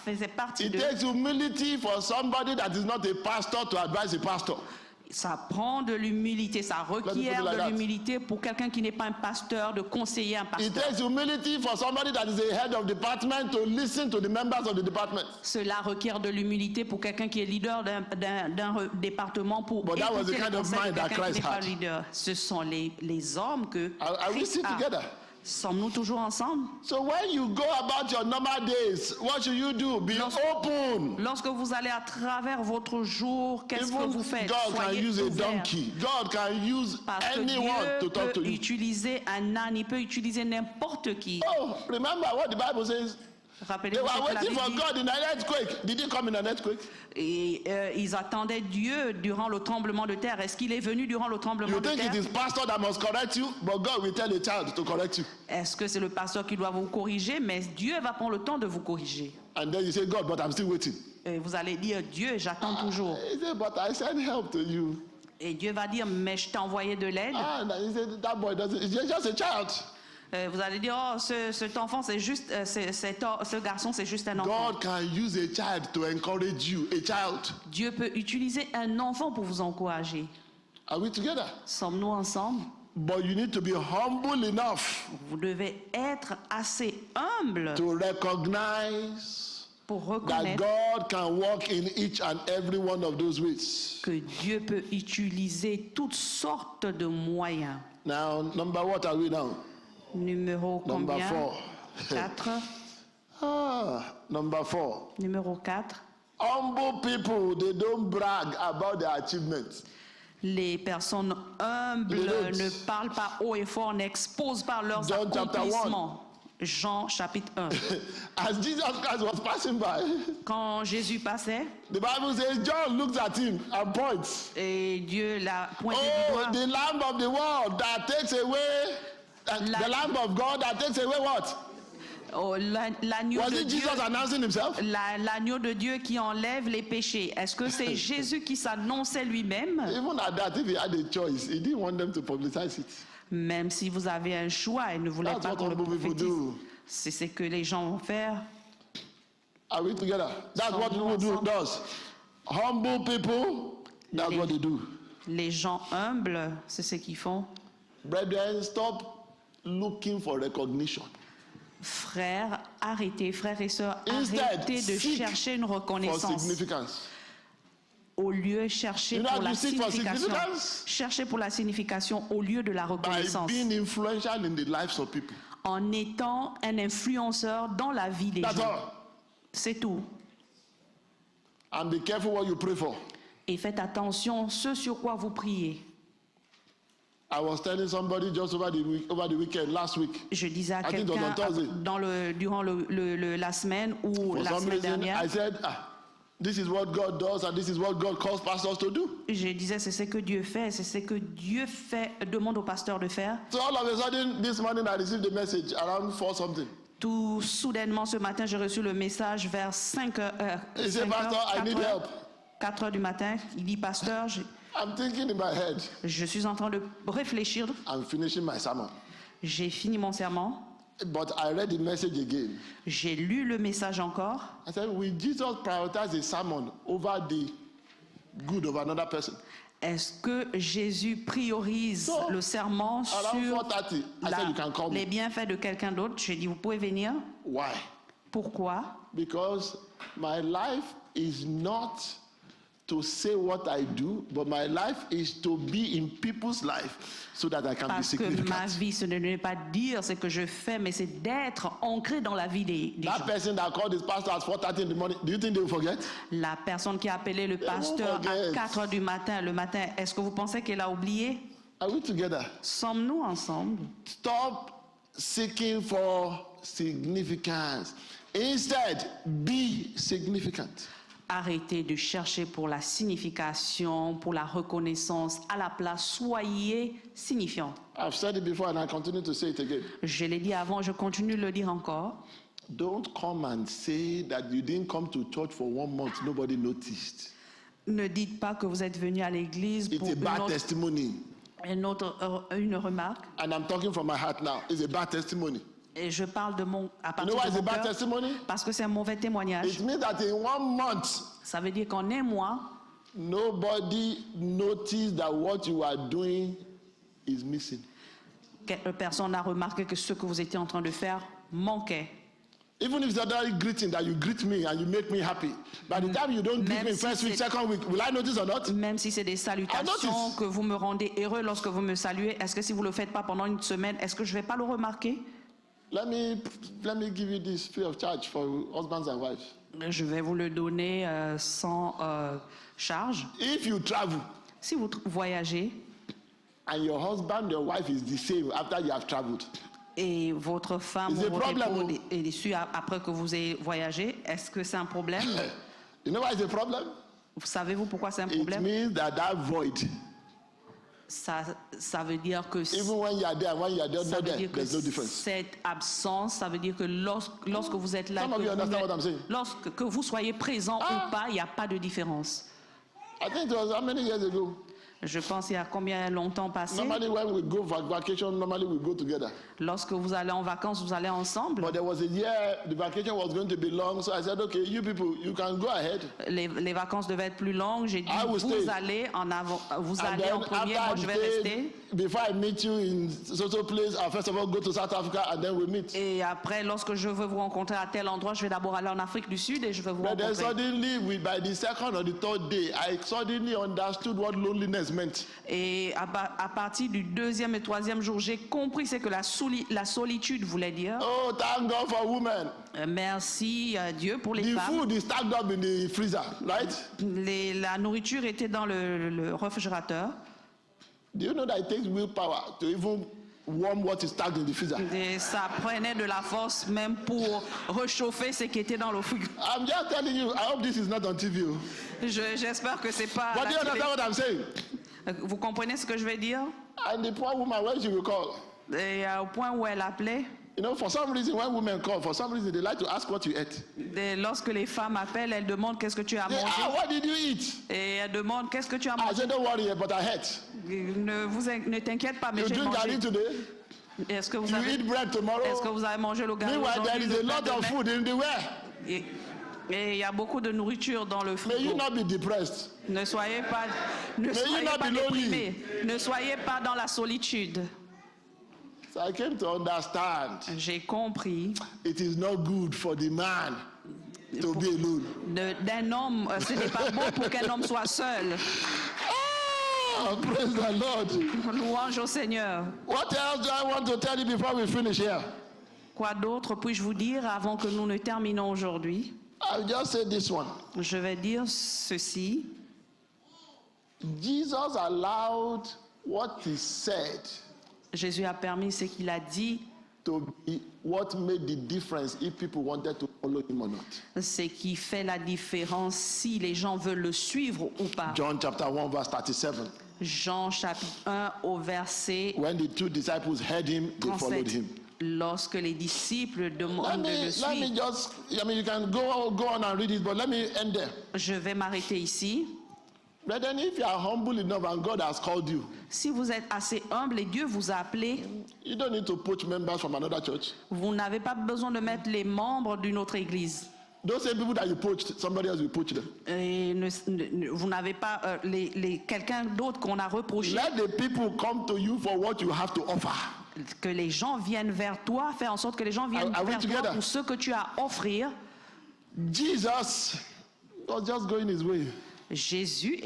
faisait partie It de... takes humility for somebody that is not a pastor to advise a pastor. Ça prend de l'humilité, ça put it requiert like de that. l'humilité pour quelqu'un qui n'est pas un pasteur de conseiller un It pasteur. takes humility for somebody that is a head of department to listen to the members of the department. Cela requiert de l'humilité pour quelqu'un qui est leader d'un département pour But that was the écouter kind les of conseils de mind that quelqu'un qui Christ n'est pas had. leader. Ce sont les hommes que Are we Christ still a. together? Sommes-nous toujours ensemble? So when you go about your normal days, what should you do? Be open. Lorsque vous allez à travers votre jour, qu'est-ce que vous Even faites? God can Soyez use a ouverts. donkey. God can use Parce que anyone to Dieu talk to peut you. utiliser un âne, il peut utiliser n'importe qui. Oh, remember what the Bible says? They Rappelez-vous were ce que la waiting Bible for dit. God in an earthquake. Did he come in an earthquake? Et ils attendaient Dieu durant le tremblement de terre. Est-ce qu'il est venu durant le tremblement You de think it terre? is pastor that must correct you, but God will tell a child to correct you. Est-ce que c'est le pasteur qui doit vous corriger? Mais Dieu va prendre le temps de vous corriger. And then you say, God, but I'm still waiting. Et vous allez dire, Dieu, j'attends toujours. He said, but I send help to you. Et Dieu va dire, mais je t'ai envoyé de l'aide. And he said, that boy doesn't, he's just a child. Vous allez dire, oh, cet enfant, c'est juste, ce garçon, c'est juste un enfant. God can use a child to encourage you, a child. Dieu peut utiliser un enfant pour vous encourager. Are we together? Sommes-nous ensemble? But you need to be humble enough Vous devez être assez humble to recognize pour that reconnaître God can walk in each and every one of those ways. que Dieu peut utiliser toutes sortes de moyens. Now, number what are we now? Numéro Number combien? 4. 4. Number 4. Numéro 4. Humble people, they don't brag about their achievements. Les personnes humbles Les autres. ne parlent pas haut et fort, n'exposent pas leurs John chapter 1. accomplissements. Jean chapitre 1. As Jesus Christ was passing by, Quand Jésus passait, the Bible says John looks at him and points. et Dieu l'a pointé du Oh, doigt. the Lamb of the world that takes away, the Lamb of God that takes away what? Oh, l'agneau Was de it Dieu. Jesus announcing himself? L'agneau de Dieu qui enlève les péchés. Est-ce que c'est Jésus qui s'annonçait lui-même? Even at that, if he had a choice, he didn't want them to publicize it. Même si vous avez un choix, il ne voulait That's pas what qu'on le humble people prophétise. do. C'est ce que les gens vont faire. Are we together? That's what Sommes-nous people do. ensemble? Does humble people? That's Les- what they do. Les gens humbles, c'est ce qu'ils font. Brethren, stop looking for recognition. Frères, arrêtez, frères et sœurs, Instead, arrêtez de seek chercher une For reconnaissance. significance. Au lieu, cherchez You know pour how la you seek for signification. significance? Cherchez pour la signification au lieu de la By reconnaissance. being influential in the lives of people. En étant un influenceur dans la vie des That's gens. all. C'est tout. And be careful what you pray for. Et faites attention ce sur quoi vous priez. I was telling somebody just over the weekend, last week. Je disais à I think it was on quelqu'un Thursday. durant la semaine ou For la some semaine reason, dernière, I said, this is what God does and this is what God calls pastors to do. je disais c'est ce que Dieu fait, c'est ce que Dieu fait, demande au pasteur de faire. So all of a sudden, this morning I received a message around 4 something. Tout soudainement ce matin, j'ai reçu le message vers 5 heures, He said, Pastor, I need help. 4 heures du matin. Il dit, pasteur, I'm thinking in my head, je suis en train de réfléchir. I'm finishing my sermon. J'ai fini mon serment. But I read the message again. J'ai lu le message encore. I said, will Jesus prioritize a sermon over the good of another person? Est-ce que Jésus priorise So, le serment Around sur 4:30, I said, you can call les me. bienfaits de quelqu'un d'autre? J'ai dit, vous pouvez venir. Why? Pourquoi? Because my life is not to say what I do, but my life is to be in people's life so that I can be Parce que ma significant. vie, ce n'est pas dire ce que je fais, mais c'est d'être ancré dans la vie des That gens. person that called his pastor at 4:30 in the morning, do you think they will forget? La personne qui a appelé le pasteur forget. à 4 heures du matin, le matin, est-ce que vous pensez qu'elle a oublié? Are we together? Sommes-nous ensemble? Stop seeking for significance. Instead, be significant. Arrêtez de chercher pour la signification, pour la reconnaissance. À la place, soyez signifiant. I've said it before and I continue to say it again. Je l'ai dit avant, je continue de le dire encore. Don't come and say that you didn't come to church for 1 month, nobody noticed. Ne dites pas que vous êtes venu à l'église It's pour a bad testimony. une remarque. And I'm talking from my heart now. It's a bad testimony. Et je parle à You partir know why de it's a mon bad cœur testimony? parce que c'est un mauvais témoignage. It means that in 1 month, Ça veut dire qu'en un mois, nobody noticed that what you are doing is missing. personne n'a remarqué que ce que vous étiez en train de faire manquait. Even if it's a greeting that you greet me and you make me happy, by the time you don't greet Même me si first week, c'est- second week, will I notice or not? Même si c'est des salutations notice. que vous me rendez heureux lorsque vous me saluez, est-ce que si vous ne le faites pas pendant une semaine, est-ce que je ne vais pas le remarquer? Let me give you this free of charge for husbands and wives. Je vais vous le donner sans charge. If you travel Si vous voyagez and your husband, your wife is the same after you have traveled, et votre femme It's a ou votre problem, époux est déçue après que vous ayez voyagé, est-ce que c'est un problème? you know why it's a problem? Savez-vous pourquoi c'est un It problème? means that void, Ça veut dire que even when you are there, when you are ça not veut there, dire que there's no difference. cette absence, ça veut dire que lorsque vous êtes là, Some of you understand what I'm saying. que vous soyez présent ou pas, il n'y a pas de différence. I think it was how many years ago? Je pense il y a combien longtemps passé? Normally, when we go for vacation, normally we go together. Lorsque vous allez en vacances, vous allez ensemble. But there was a year the vacation was going to be long, so I said, okay, you people, you can go ahead. Les vacances devaient être plus longues. J'ai dit, I will vous stay. allez en avant, vous And allez then en premier, after moi I je vais stayed, rester. before I meet you in so place, I'll first of all go to South Africa and then we meet. Et après, lorsque je veux vous rencontrer à tel endroit, je vais d'abord aller en Afrique du Sud et je vais vous But then rencontrer. suddenly, by the second or the third day, I suddenly understood what loneliness meant. Et à partir du deuxième et troisième jour, j'ai compris ce que la solitude voulait dire. Oh, thank God for women. Merci à Dieu pour les The femmes. food is stacked up in the freezer, right? La nourriture était dans le réfrigérateur. Do you know that it takes willpower to even warm what is stacked in the freezer? Et ça prenait de la force même pour réchauffer ce qui était dans le frigo. I'm just telling you, I hope this is not on TV. J'espère que c'est pas. à But la do you télé. understand what I'm saying? Vous comprenez ce que je veux dire? And the poor woman, when she will call, Et au point où elle appelait, you know, for some reason, when women call, for some reason, they like to ask what you ate. lorsque les femmes appellent, elles demandent qu'est-ce que tu as They, mangé. what did you eat? Et elles demandent qu'est-ce que tu as I mangé. said, don't worry, but I ate. Ne t'inquiète pas, mais You j'ai drink mangé. garri today? Est-ce que vous You avez, eat bread est-ce que tomorrow? vous avez mangé le gâteau Meanwhile, there is a lot of food in the way. Et il y a beaucoup de nourriture dans le May you frigo. not be depressed. Ne soyez pas you not be lonely. déprimés. Ne soyez pas dans la solitude. So I came to understand J'ai compris. it is not good for the man to be alone. D'un homme, ce n'est pas bon pour qu'un homme soit seul. Ah, praise the Lord. Louange au Seigneur. What else do I want to tell you before we finish here? Quoi d'autre puis-je vous dire avant que nous ne terminons aujourd'hui? I'll just say this one. Je vais dire ceci. Jesus allowed what he said Jésus a permis ce qu'il a dit, to be what made the difference if people wanted to follow him or not. ce qui fait la différence si les gens veulent le suivre ou pas. John chapter 1 verse 37. Jean chapitre 1 au verset When the two disciples heard him, they followed 37. him. Lorsque les disciples Let demandent de le me suivre. just, I mean, you can go on and read it, but let me end there. Je vais m'arrêter ici. Brethren, if you are humble enough and God has called you, Si vous êtes assez humble et Dieu vous a appelé, you don't need to poach members from another church. vous n'avez pas besoin de mettre les membres d'une autre église. Those same people that you poached, somebody else will poach them. Et vous n'avez pas quelqu'un d'autre qu'on a reproché. Let the people come to you for what you have to offer. Que les gens viennent vers toi, faire en sorte que les gens viennent Are we vers toi together? pour ce que tu as à offrir. Jesus was just going his way. Jésus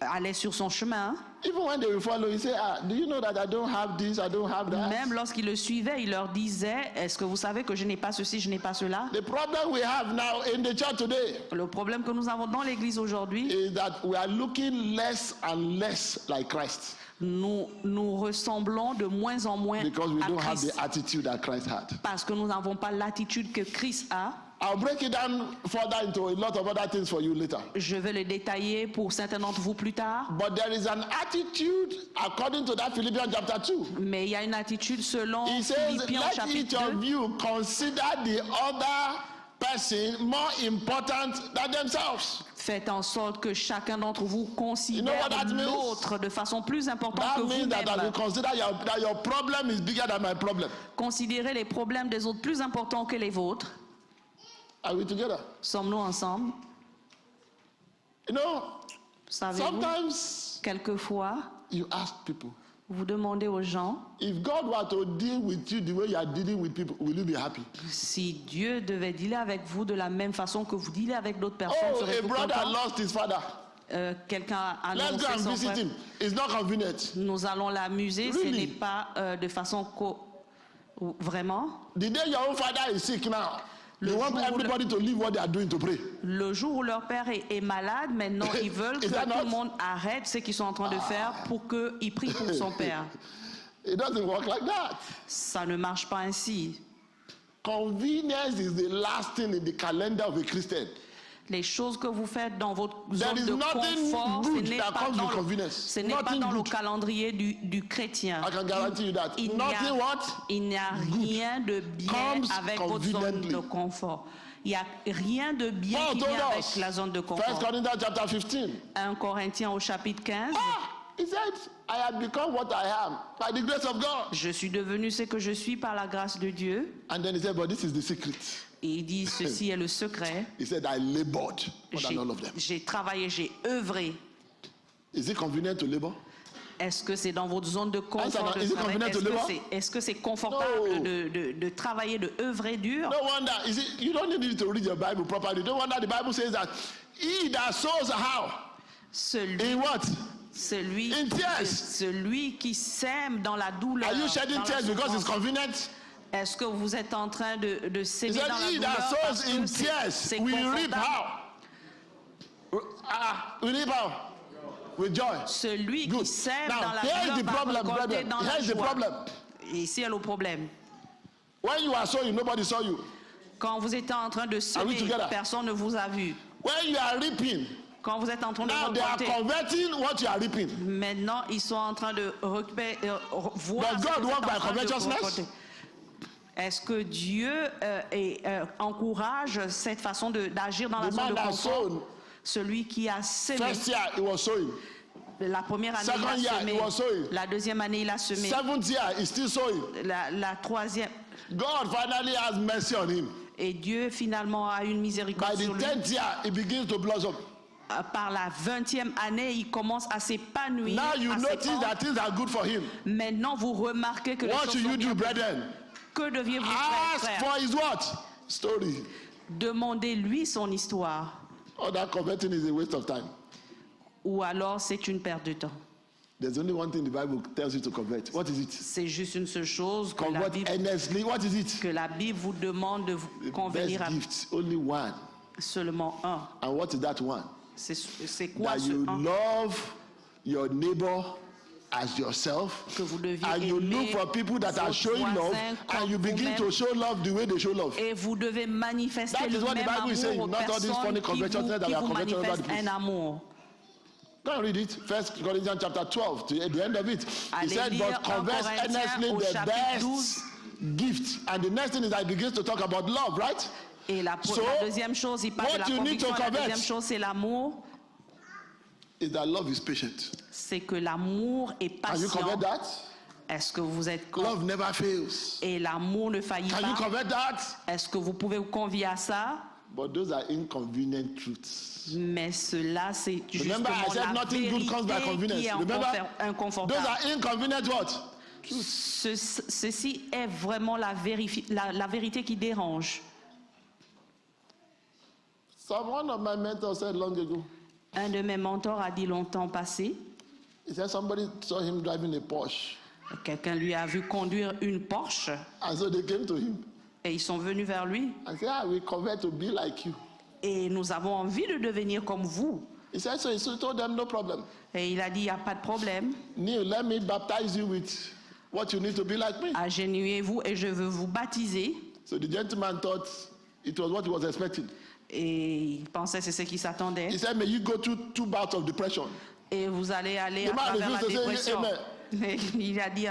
allait sur son chemin. Even when they will follow, he said, do you know that I don't have this, I don't have that? Même lorsqu'il le suivait, il leur disait, est-ce que vous savez que je n'ai pas ceci, je n'ai pas cela? The problem we have now in the church today Le problème que nous avons dans l'église aujourd'hui, is that we are looking less and less like Christ nous ressemblons de moins en moins because we à don't have Christ. the attitude that Christ had. Parce que nous n'avons pas l'attitude que Christ a. I'll break it down further into a lot of other things for you later. Je vais le détailler pour certains d'entre vous plus tard. But there is an attitude according to that Philippians chapter 2. Mais il y a une attitude selon He says, Philippiens let each chapitre of 2. you consider the other person more important than themselves. Faites en sorte que chacun d'entre vous You know considère what that means? l'autre de façon plus importante que That means that I will vous-même. consider that your problem is bigger than my problem. Considérez les problèmes des autres plus importants que les vôtres. Are we together? Sommes-nous ensemble? You know, Savez-vous, sometimes quelquefois, you ask people, vous demandez aux gens, if God were to deal with you the way you are dealing with people, will you be happy? si Dieu devait dealer avec vous de la même façon que vous dealez avec d'autres personnes, Oh, a serez-vous brother content? lost his father. Quelqu'un a Let's go annoncé and son visit frère. him. It's not convenient. Nous allons l'amuser, ce Really? n'est pas de façon vraiment. The day your own father is sick now, you want jour où everybody to leave what they are doing to pray. Le jour où leur père est malade, maintenant ils veulent que Is that tout not? le monde arrête ce qu'ils sont en train de faire pour qu'il prie pour son père. It doesn't work like that. Ça ne marche pas ainsi. Convenience is the last thing in the calendar of a Christian. Les choses que vous faites dans votre There zone is de nothing confort, ce good n'est that pas comes dans with le, convenience. ce n'est pas Nothing dans le good. calendrier du chrétien. I can guarantee you that. Il n'y Nothing a, what? il n'y a rien de bien comes avec votre zone conveniently. de confort. Il n'y a rien de bien Paul qui told vient avec us, la zone de 1 confort. Corinthians chapter 15. 1 Corinthiens au chapitre 15. He said, I have become what I am by the grace of God. Je suis devenu ce que je suis par la grâce de Dieu. And then he said, but this is the secret. Et il dit, ceci est le secret. He said, I labored more than all of them. J'ai travaillé, j'ai œuvré. Is it convenient to labor? Est-ce que c'est dans votre zone de confort Is de it travail? convenient to labor? Est-ce que c'est confortable No. de travailler, de œuvrer dur? No wonder. You don't need to read your Bible properly. No wonder the Bible says that he that sows how? Celui, In what? celui, In tears. celui qui sème dans la douleur. Are you shedding dans la tears because it's souffrance. convenient? Est-ce que vous êtes en train de He s'aimer said, dans la he douleur that parce sows que in tears c'est will reap confortable? how? We reap how? With joy. Celui Good. qui sème Now, dans la here's the douleur va problem, récolter brethren. dans la Here's the joie. problem. Et ici est le problème. When you are sowing, nobody saw you. Quand vous étiez en train de we semer, together? personne ne vous a vu. When you are reaping, Quand vous êtes en train de now they are récolter, converting what you are reaping. maintenant ils sont en train de récupérer, voir Does ce que God vous êtes work en by train de covetousness? récolter. Est-ce que Dieu encourage cette façon d'agir dans la The zone de man that confort? sown, Celui qui a semé, first year he was sowing. la première année Second il year, a semé, he was sowing. la deuxième année il a semé, 7th year he's still sowing. la troisième, God finally has mercy on him. et Dieu finalement a une By miséricorde the sur lui. 10th year, he begins to blossom. Par la 20e année, il commence à s'épanouir. Now you à notice s'étendre. that things are good for him. Maintenant, vous remarquez que les What choses should sont you bien do, pour lui. brethren? Que deviez-vous faire, Ask frère? for his what? Story. Demandez-lui son histoire. All that converting is a waste of time. Ou alors, c'est une perte de temps. There's only one thing the Bible tells you to convert. What is it? C'est juste une seule chose que la Convert Bible, earnestly. What is it? que la Bible vous demande de vous The convenir best à gift. Only one. seulement un. And what is that one? C'est quoi That ce you un? love your neighbor as yourself. Que vous deviez And you aimer look for people that are votre showing love. voisin And you comme begin to vous-même. show love the way they show love. Et vous devez manifester That is le what the même Bible is saying, amour aux not all these personnes funny qui conventions that vous we are converting all over the manifestent place. un amour. Go and read it. 1 Corinthians chapter 12, to the end of it. He Allez said, lire but 1 converse Corinthiens earnestly au the chapitre best gift. And the next thing is that he begins to talk about love, right? Et la So, deuxième chose, il parle de what la you need to conviction. Et la convert deuxième chose, c'est l'amour. Is that love is patient. C'est que l'amour est Can you patient. convert that? Est-ce que vous êtes Love never fails. et l'amour ne faillit Can you pas? convert that? Est-ce que vous pouvez vous convier à ça? But those are inconvenient truths. Mais cela, c'est justement Remember, I said la nothing good comes by vérité convenience. qui est Remember, those inconfortable. are inconvenient what? Ceci est vraiment la vérité qui dérange. One of my mentors said long ago, Un de mes mentors a dit longtemps passé, he said somebody saw him driving a Porsche. quelqu'un lui a vu conduire une Porsche And so they came to him et ils sont venus vers lui. and said, we convert to be like you. Et nous avons envie de devenir comme vous. He said, so he told them, no problem. Et il a dit, il n'y a pas de problème. Neil, let me baptize you with what you need to be like me. Agenouillez-vous et je veux vous baptiser. So the gentleman thought It was what he was expecting. Et il pensait que c'est ce qui s'attendait. He said, may you go through 2 bouts of depression. Et vous allez aller The à man travers la refused to say dépression. amen. Et il a dit,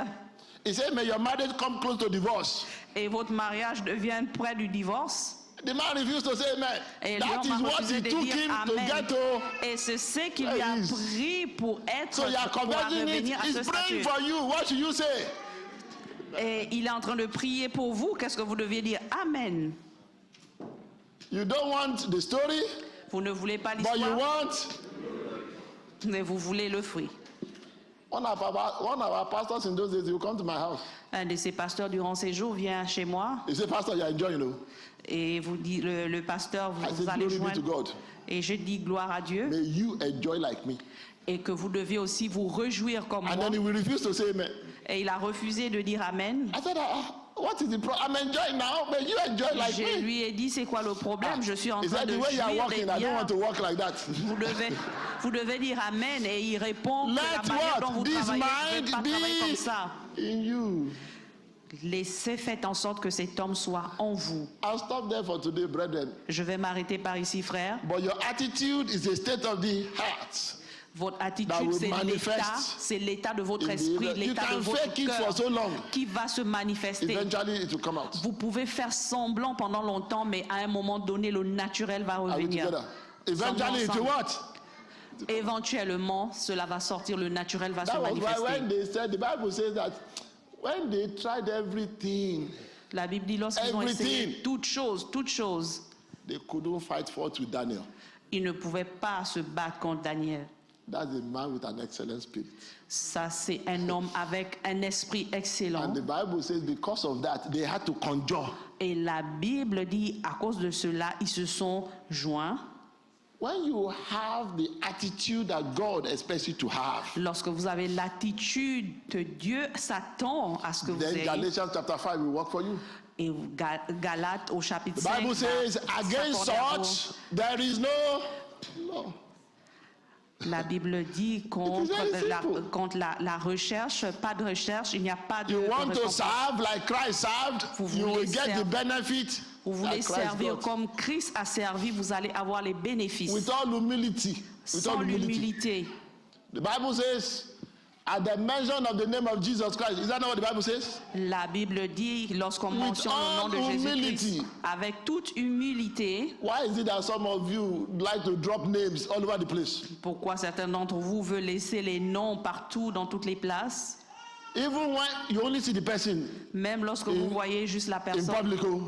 He said, may your marriage come close to divorce. et votre mariage devient près du divorce. The man refused to say amen. Et That l'homme is a what refusé he de took dire him to amen. get to. Et c'est ce qui lui There a is. pris pour être, So you are pour converting it. revenir à ce He's praying statut. for you. What should you say? Et il est en train de prier pour vous. Qu'est-ce que vous deviez dire? Amen. You don't want the story, Vous ne voulez pas but you l'histoire, want. mais vous voulez le fruit. One of our pastors in those days, he would come to my house. Un de ces pasteurs durant ces jours vient chez moi He said, Pastor, you are enjoying, you know. et vous dit, le pasteur, I vous said, allez glory be to joindre. God. Et je dis gloire à Dieu May you enjoy like me. et que vous deviez aussi vous réjouir comme And moi. then he will refuse to say amen. Et il a refusé de dire amen. I said, what is the problem? I'm enjoying now. May you enjoy like Je me. lui ai dit, c'est quoi le problème? Je suis en He train said, de the way you are jouir des walking, I don't biens. want to walk like that. Vous devez dire amen. Et il répond que Let la manière dont what? vous This travaillez, je ne vais pas mind travailler comme be ça. in you. Laissez, faites en sorte que cet homme soit en vous. I'll stop there for today, brethren. Je vais m'arrêter par ici, frère. But your attitude is a state of the heart. Votre That attitude, will c'est l'état de votre in the esprit, event. You l'état de can votre fake it for cœur so long. qui va se manifester. Eventually, it will come out. Vous pouvez faire semblant pendant longtemps, mais à un moment donné, le naturel va Are we revenir. together? Eventually, it will what? Éventuellement, cela va sortir, le naturel va se That was why manifester. when they said, the Bible says that when they tried everything, La Bible dit lorsqu'ils ont essayé Everything. toutes choses, they couldn't fight forth with Daniel. ils ne pouvaient pas se battre contre Daniel. That's a man with an excellent spirit. Ça, c'est un homme avec un esprit excellent. And the Bible says because of that, they had to conjure. Et la Bible dit, à cause de cela, ils se sont joints. When you have the attitude that God expects you to have, Lorsque vous avez l'attitude que Dieu s'attend à ce que vous then ayez. Galatians chapter 5 will work for you. Et Galates au chapitre The 5. Bible says, va against s'accorder à vous. such, there is no law. La Bible dit contre, very simple. contre la recherche, pas de recherche, il n'y a pas de, You de want to récompense. serve like Christ served, Vous you will voulez get the servir- benefit Vous that voulez Christ servir got. comme Christ a servi, vous allez avoir les bénéfices. With all humility. With all Sans humility. l'humilité. The Bible says, at the mention of the name of Jesus Christ, is that not what the Bible says? La Bible dit, lorsqu'on With mentionne le nom de all Jésus-Christ, humility. avec toute humilité, Why is it that some of you like to drop names all over the place? pourquoi certains d'entre vous veulent laisser les noms partout dans toutes les places, Even when you only see the person même lorsque vous voyez juste la in personne public, oh,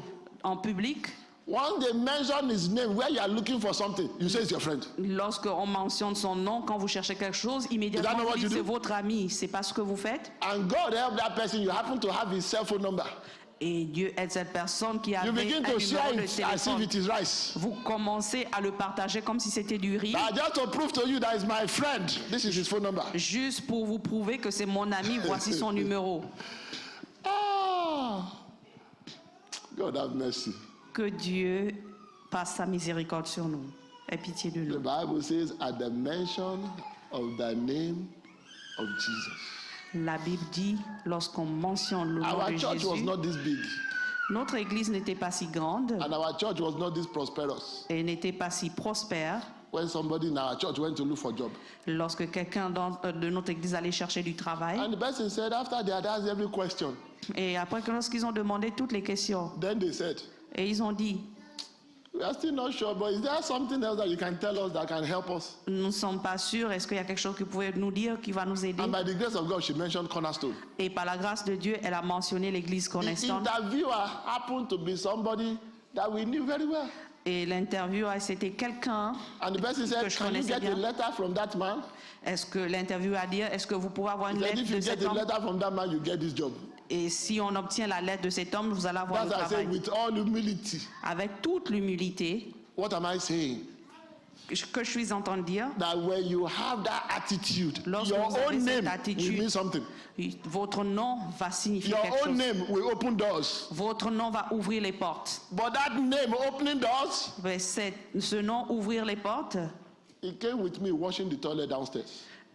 en public, once they mention his name where you are looking for something, you say it's your friend. lorsqu'on mentionne son nom, quand vous cherchez quelque chose, Is that immédiatement not vous what dites you do? c'est votre ami, c'est pas ce que vous faites. And God help that person, you happen to have his cell phone number. Et Dieu aide cette personne qui avait You un begin to numéro share de it as if téléphone. it is rice. Vous commencez à le partager comme si c'était du riz, Just to prove to you that is my friend, this is his phone number. juste pour vous prouver que c'est mon ami, voici son numéro. Ah, God have mercy. Que Dieu passe sa miséricorde sur nous. Aie pitié de The nous. Bible says, at the mention of the name of Jesus. La Bible dit, lorsqu'on mentionne le nom Our de church was Jésus, not this big, notre église n'était pas si grande and our church was not this prosperous. et n'était pas si prospère. When somebody in our church went to look for a job, Lorsque quelqu'un de notre église allait chercher du travail, and the person said, after they had asked every question, et après que lorsqu'ils ont demandé toutes les questions, then they said, et ils ont dit, we are still not sure, but is there something else that you can tell us that can help us? nous ne sommes pas sûrs, est-ce qu'il y a quelque chose que vous pouvez nous dire qui va nous aider? And by the grace of God, she mentioned Cornerstone. Et par la grâce de Dieu, elle a mentionné l'église The Cornerstone. interviewer happened to be somebody that we knew very well. Et l'interview, c'était quelqu'un. And the person said, Que je can you connaissais get a bien. letter from that man? Est-ce que l'interview a dit, est-ce que vous pouvez avoir He une said, lettre if de you cet get a homme? letter from that man, you get this job. Et si on obtient la lettre de cet homme, vous allez avoir le That's why I say, travail. with all humility. Avec toute l'humilité, What am I saying? que je suis en train de dire, That when you have that attitude, Lorsque your vous avez own cette name attitude, will mean something. votre nom va signifier Your quelque own chose. name will open doors. Votre nom va ouvrir les portes. But that name opening doors, Mais ce nom ouvrir les portes, it came with me washing the toilet downstairs.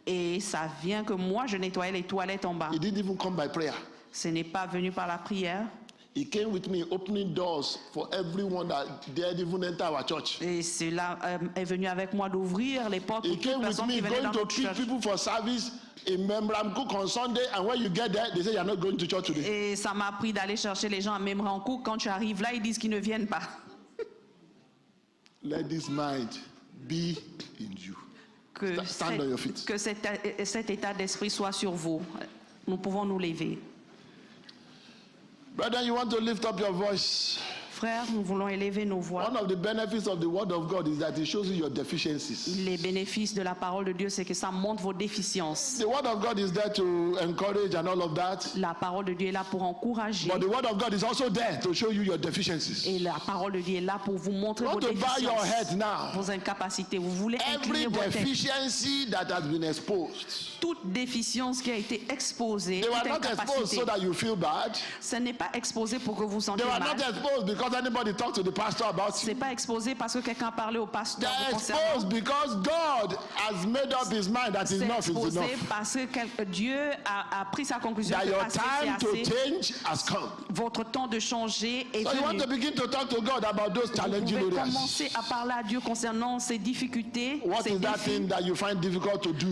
et ça vient que moi je nettoyais les toilettes en bas. It didn't even come by prayer. Ce n'est pas venu par la prière. He came with me opening doors for everyone that dared even enter our church. Et cela est venu avec moi d'ouvrir les portes He pour toute came with personne me qui venait going dans to notre pick church. people for service in Membram Cook on Sunday, and when you get there, they say you're not going to church today. Et ça m'a pris d'aller chercher les gens à Memrancourt. Quand tu arrives là, ils disent qu'ils ne viennent pas. Let this mind be in you. Que, Stand on your feet. que cet état d'esprit soit sur vous. Nous pouvons nous lever. Brother, you want to lift up your voice. Frères, nous voulons élever nos voix. One of the benefits of the word of God is that it shows you your deficiencies. Les bénéfices de la parole de Dieu, c'est que ça montre vos déficiences. The word of God is there to encourage and all of that. La parole de Dieu est là pour encourager. But the word of God is also there to show you your deficiencies. Et la parole de Dieu est là pour vous montrer You vos want to bow your head déficiences, now. vos incapacités. Vous voulez incliner Every vos têtes. deficiency that has been exposed. Toute déficience qui a été exposée, They were toute not exposed incapacité, so that you feel bad. ce n'est pas exposé pour que vous They sentiez were mal. not exposed because anybody talked to the pastor about C'est you. pas exposé parce que quelqu'un a parlé au pasteur They're vous concernant. exposed because God has made up his mind that C'est enough is exposé enough. parce que Dieu a pris sa conclusion That que your assez, time c'est to assez. change has come. Votre temps de changer est So you want venu. to begin to talk to God about those Vous challenging pouvez areas. commencer à parler à Dieu concernant ces difficultés, What ces is that défis. thing that you find difficult to do?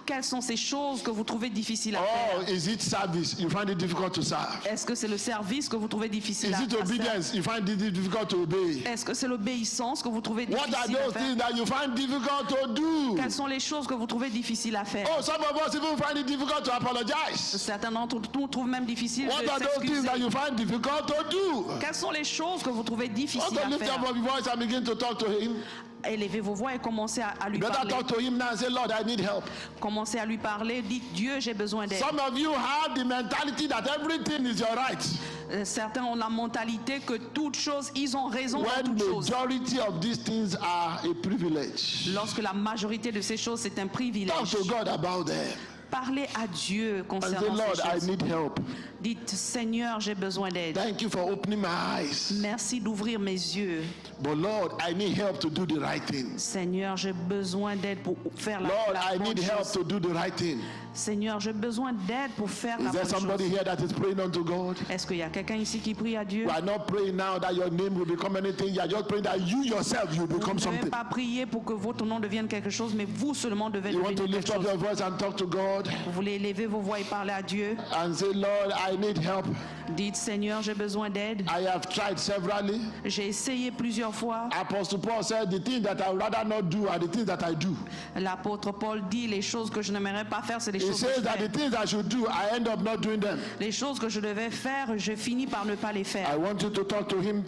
Quelles sont ces choses que vous trouvez difficiles à Or faire? is it service? You find it difficult to serve. Est-ce que c'est le service que vous trouvez difficile Is à it faire? obedience? You find it difficult to obey. Est-ce que c'est l'obéissance que vous trouvez What are difficile à those faire? things that you find difficult to do? Quelles sont les choses que vous trouvez difficiles à faire? Oh, some of us even find it difficult to apologize. Certains d'entre nous trouvent même difficile What de are those things s'excuser. that you find difficult to do? Quelles sont les choses que vous trouvez Want difficiles to à lift faire? up your voice and begin to talk to him? Élevez vos voix et commencez à lui Better parler. talk to him now and say, Lord, I need help. Commencez à lui parler. Dites, Dieu, j'ai besoin d'aide. Some of you have the mentality that everything is your right. Certains ont la mentalité que toutes choses, ils ont raison dans When toutes choses. majority of these things are a privilege. Lorsque la majorité de ces choses, c'est un privilège. Talk to God about them. Parlez à Dieu And say, concernant Lord, ces I choses. need help. Dites, Seigneur, j'ai besoin d'aide. Thank you for opening my eyes. Merci d'ouvrir mes yeux. But Lord, I need help to do the right thing. Seigneur, j'ai besoin d'aide pour faire la Lord, I bonne need help chose. to do the right thing. Seigneur, j'ai besoin d'aide pour faire la Is there bonne somebody chose. here that is praying unto God? Est-ce qu'il y a quelqu'un ici qui prie à Dieu? We are not praying now that your name will become anything. You are just praying that you yourself you Vous become ne devez something. pas prier pour que votre nom devienne quelque chose, mais vous seulement devez You want to devenir lift quelque up chose. your voice and talk to God Vous voulez élever vos voix et parler à Dieu. and say, Lord, I need help. Dites, Seigneur, j'ai besoin d'aide. I have tried severally. J'ai essayé plusieurs fois. Apostle Paul said, the things that I would rather not do are the things that I do. L'apôtre Paul dit, les choses que je n'aimerais pas faire, c'est les He choses que says je that the fais. things I should do, I end up not doing them. Les choses que je devais faire, je finis par ne pas les I faire. want you to talk to him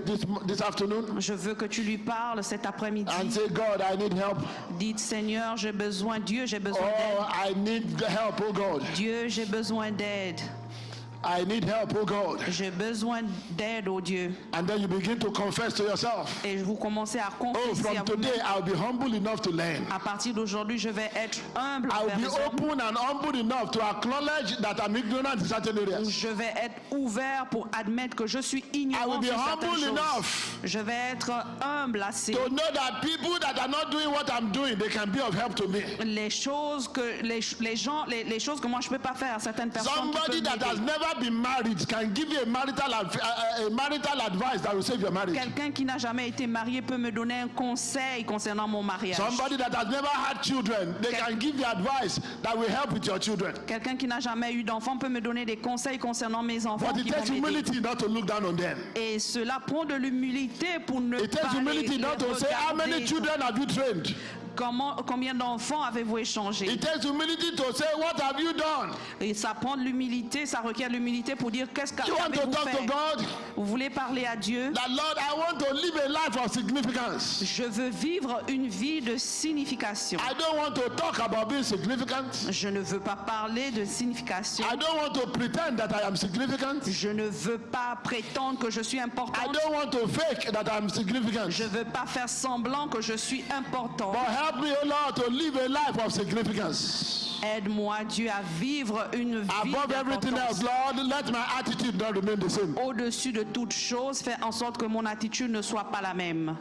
this afternoon Je veux que tu lui parles cet and après-midi. say, God, I need help. Dites, Seigneur, j'ai besoin, Dieu, j'ai besoin Oh, d'aide. I need help, oh God. Dieu, j'ai besoin d'aide. I need help, oh God. J'ai besoin d'aide, oh Dieu. And then you begin to confess to yourself. Et vous commencez à Oh, confesser à from vous-même. today, I'll be humble enough to learn. À partir d'aujourd'hui, je vais être humble I'll envers be les hommes. open and humble enough to acknowledge that I'm ignorant in certain areas. Je vais être ouvert pour admettre que je suis I will ignorant be sur certaines humble choses. enough Je vais être humble assez. to know that people that are not doing what I'm doing, they can be of help to me. Les choses que les gens, les choses que moi je peux pas faire à certaines personnes. qui Somebody peuvent that has m'aider. never been married can give you a marital advice that will save your marriage. Quelqu'un qui n'a jamais été marié peut me donner un conseil concernant mon mariage. Somebody that has never had children, they can give you advice that will help with your children. Quelqu'un qui n'a jamais eu d'enfant peut me donner des conseils concernant mes enfants But it qui takes vont m'aider. humility not to look down on them. Et cela prend de l'humilité pour ne It takes pas humility les not to say, how many regarder. children have you trained? Combien d'enfants avez-vous échangé? It takes humility to say, what have you done? Et ça prend de l'humilité, ça requiert de l'humilité pour dire qu'est-ce You want to qu'avez-vous talk to fait? God? Vous voulez parler à Dieu? That Lord, I want to live a life of significance. Je veux vivre une vie de signification. I don't want to talk about being significant. Je ne veux pas parler de signification. I don't want to pretend that I am significant. Je ne veux pas prétendre que je suis I importante. don't want to fake that I'm significant. Je ne veux pas faire semblant que je suis important. But help me, O Lord, to live a life of significance. Aide-moi, Dieu, à vivre une vie Above everything else, d'importance. Lord, let my attitude not remain the same. Au-dessus de toute chose, fais en sorte que mon attitude ne soit pas la même.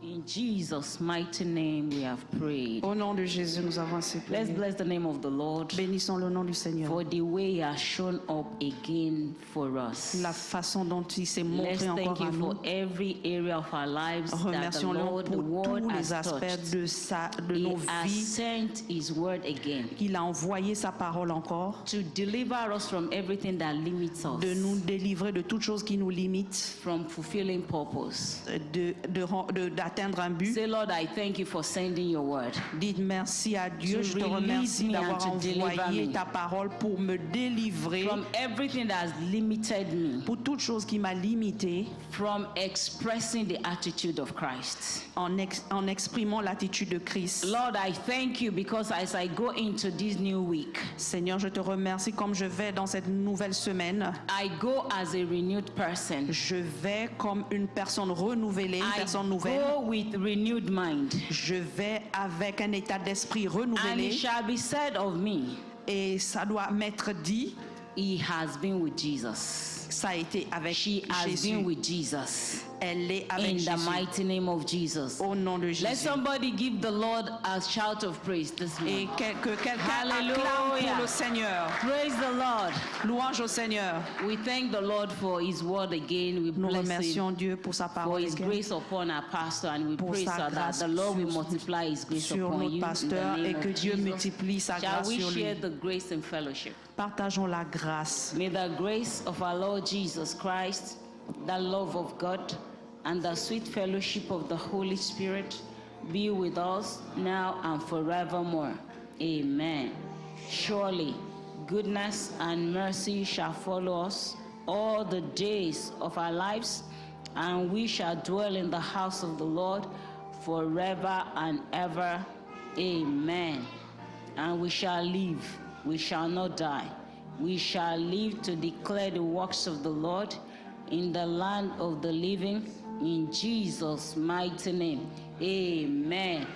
In In Jesus' mighty name we have prayed. Au nom de Jésus, nous avons ainsi Let's prié. bless the name of the Lord Bénissons le nom du Seigneur. for the way He has shown up again for us. La façon dont il s'est Let's montré thank encore à Him nous. for every area of our lives that the Remercions-le Lord, the pour Word tous has les aspects touched. de He nos has vies. sent His Word again Il a envoyé sa parole encore, to deliver us from everything that limits us, de nous délivrer de toute chose qui nous limite, from fulfilling purpose. d'atteindre un but. Say, Lord, I thank you for sending your Word. Dites merci à Dieu, To je te release remercie me d'avoir and to deliver envoyé me. ta parole pour me délivrer, From everything that has limited me, pour toute chose qui m'a limité, from expressing the attitude of Christ. en exprimant l'attitude de Christ. Lord, I thank you because as I go into this new week, Seigneur, je te remercie comme je vais dans cette nouvelle semaine. I go as a renewed person. Je vais comme une personne renouvelée, une I personne nouvelle. go with renewed mind. Je vais avec un état d'esprit And renouvelé. it shall be said of me, Et ça doit m'être dit, he has been with Jesus. ça a été avec She has Jésus. been with Jesus. Elle est avec In the Jésus. mighty name of Jesus. Au nom de Let Jésus. somebody give the Lord a shout of praise this Et morning. que quelqu'un acclame Hallelujah. pour le Seigneur. Praise the Lord. Louange au Seigneur. We thank the Lord for His word again. We Nous bless remercions Him Dieu pour sa for parole His again, grace upon our pastor, and we Pour pray sa so that grâce the Lord will sur- multiply His grace sur upon notre you in the pasteur et name que of Dieu Jesus. multiplie sa Shall grâce we sur share lui. the grace and fellowship? Partageons la grâce. May the grace of our Lord Jesus Christ, the love of God, and the sweet fellowship of the Holy Spirit be with us now and forevermore. Amen. Surely, goodness and mercy shall follow us all the days of our lives, and we shall dwell in the house of the Lord forever and ever. Amen. And we shall live, we shall not die. We shall live to declare the works of the Lord in the land of the living, in Jesus' mighty name. Amen.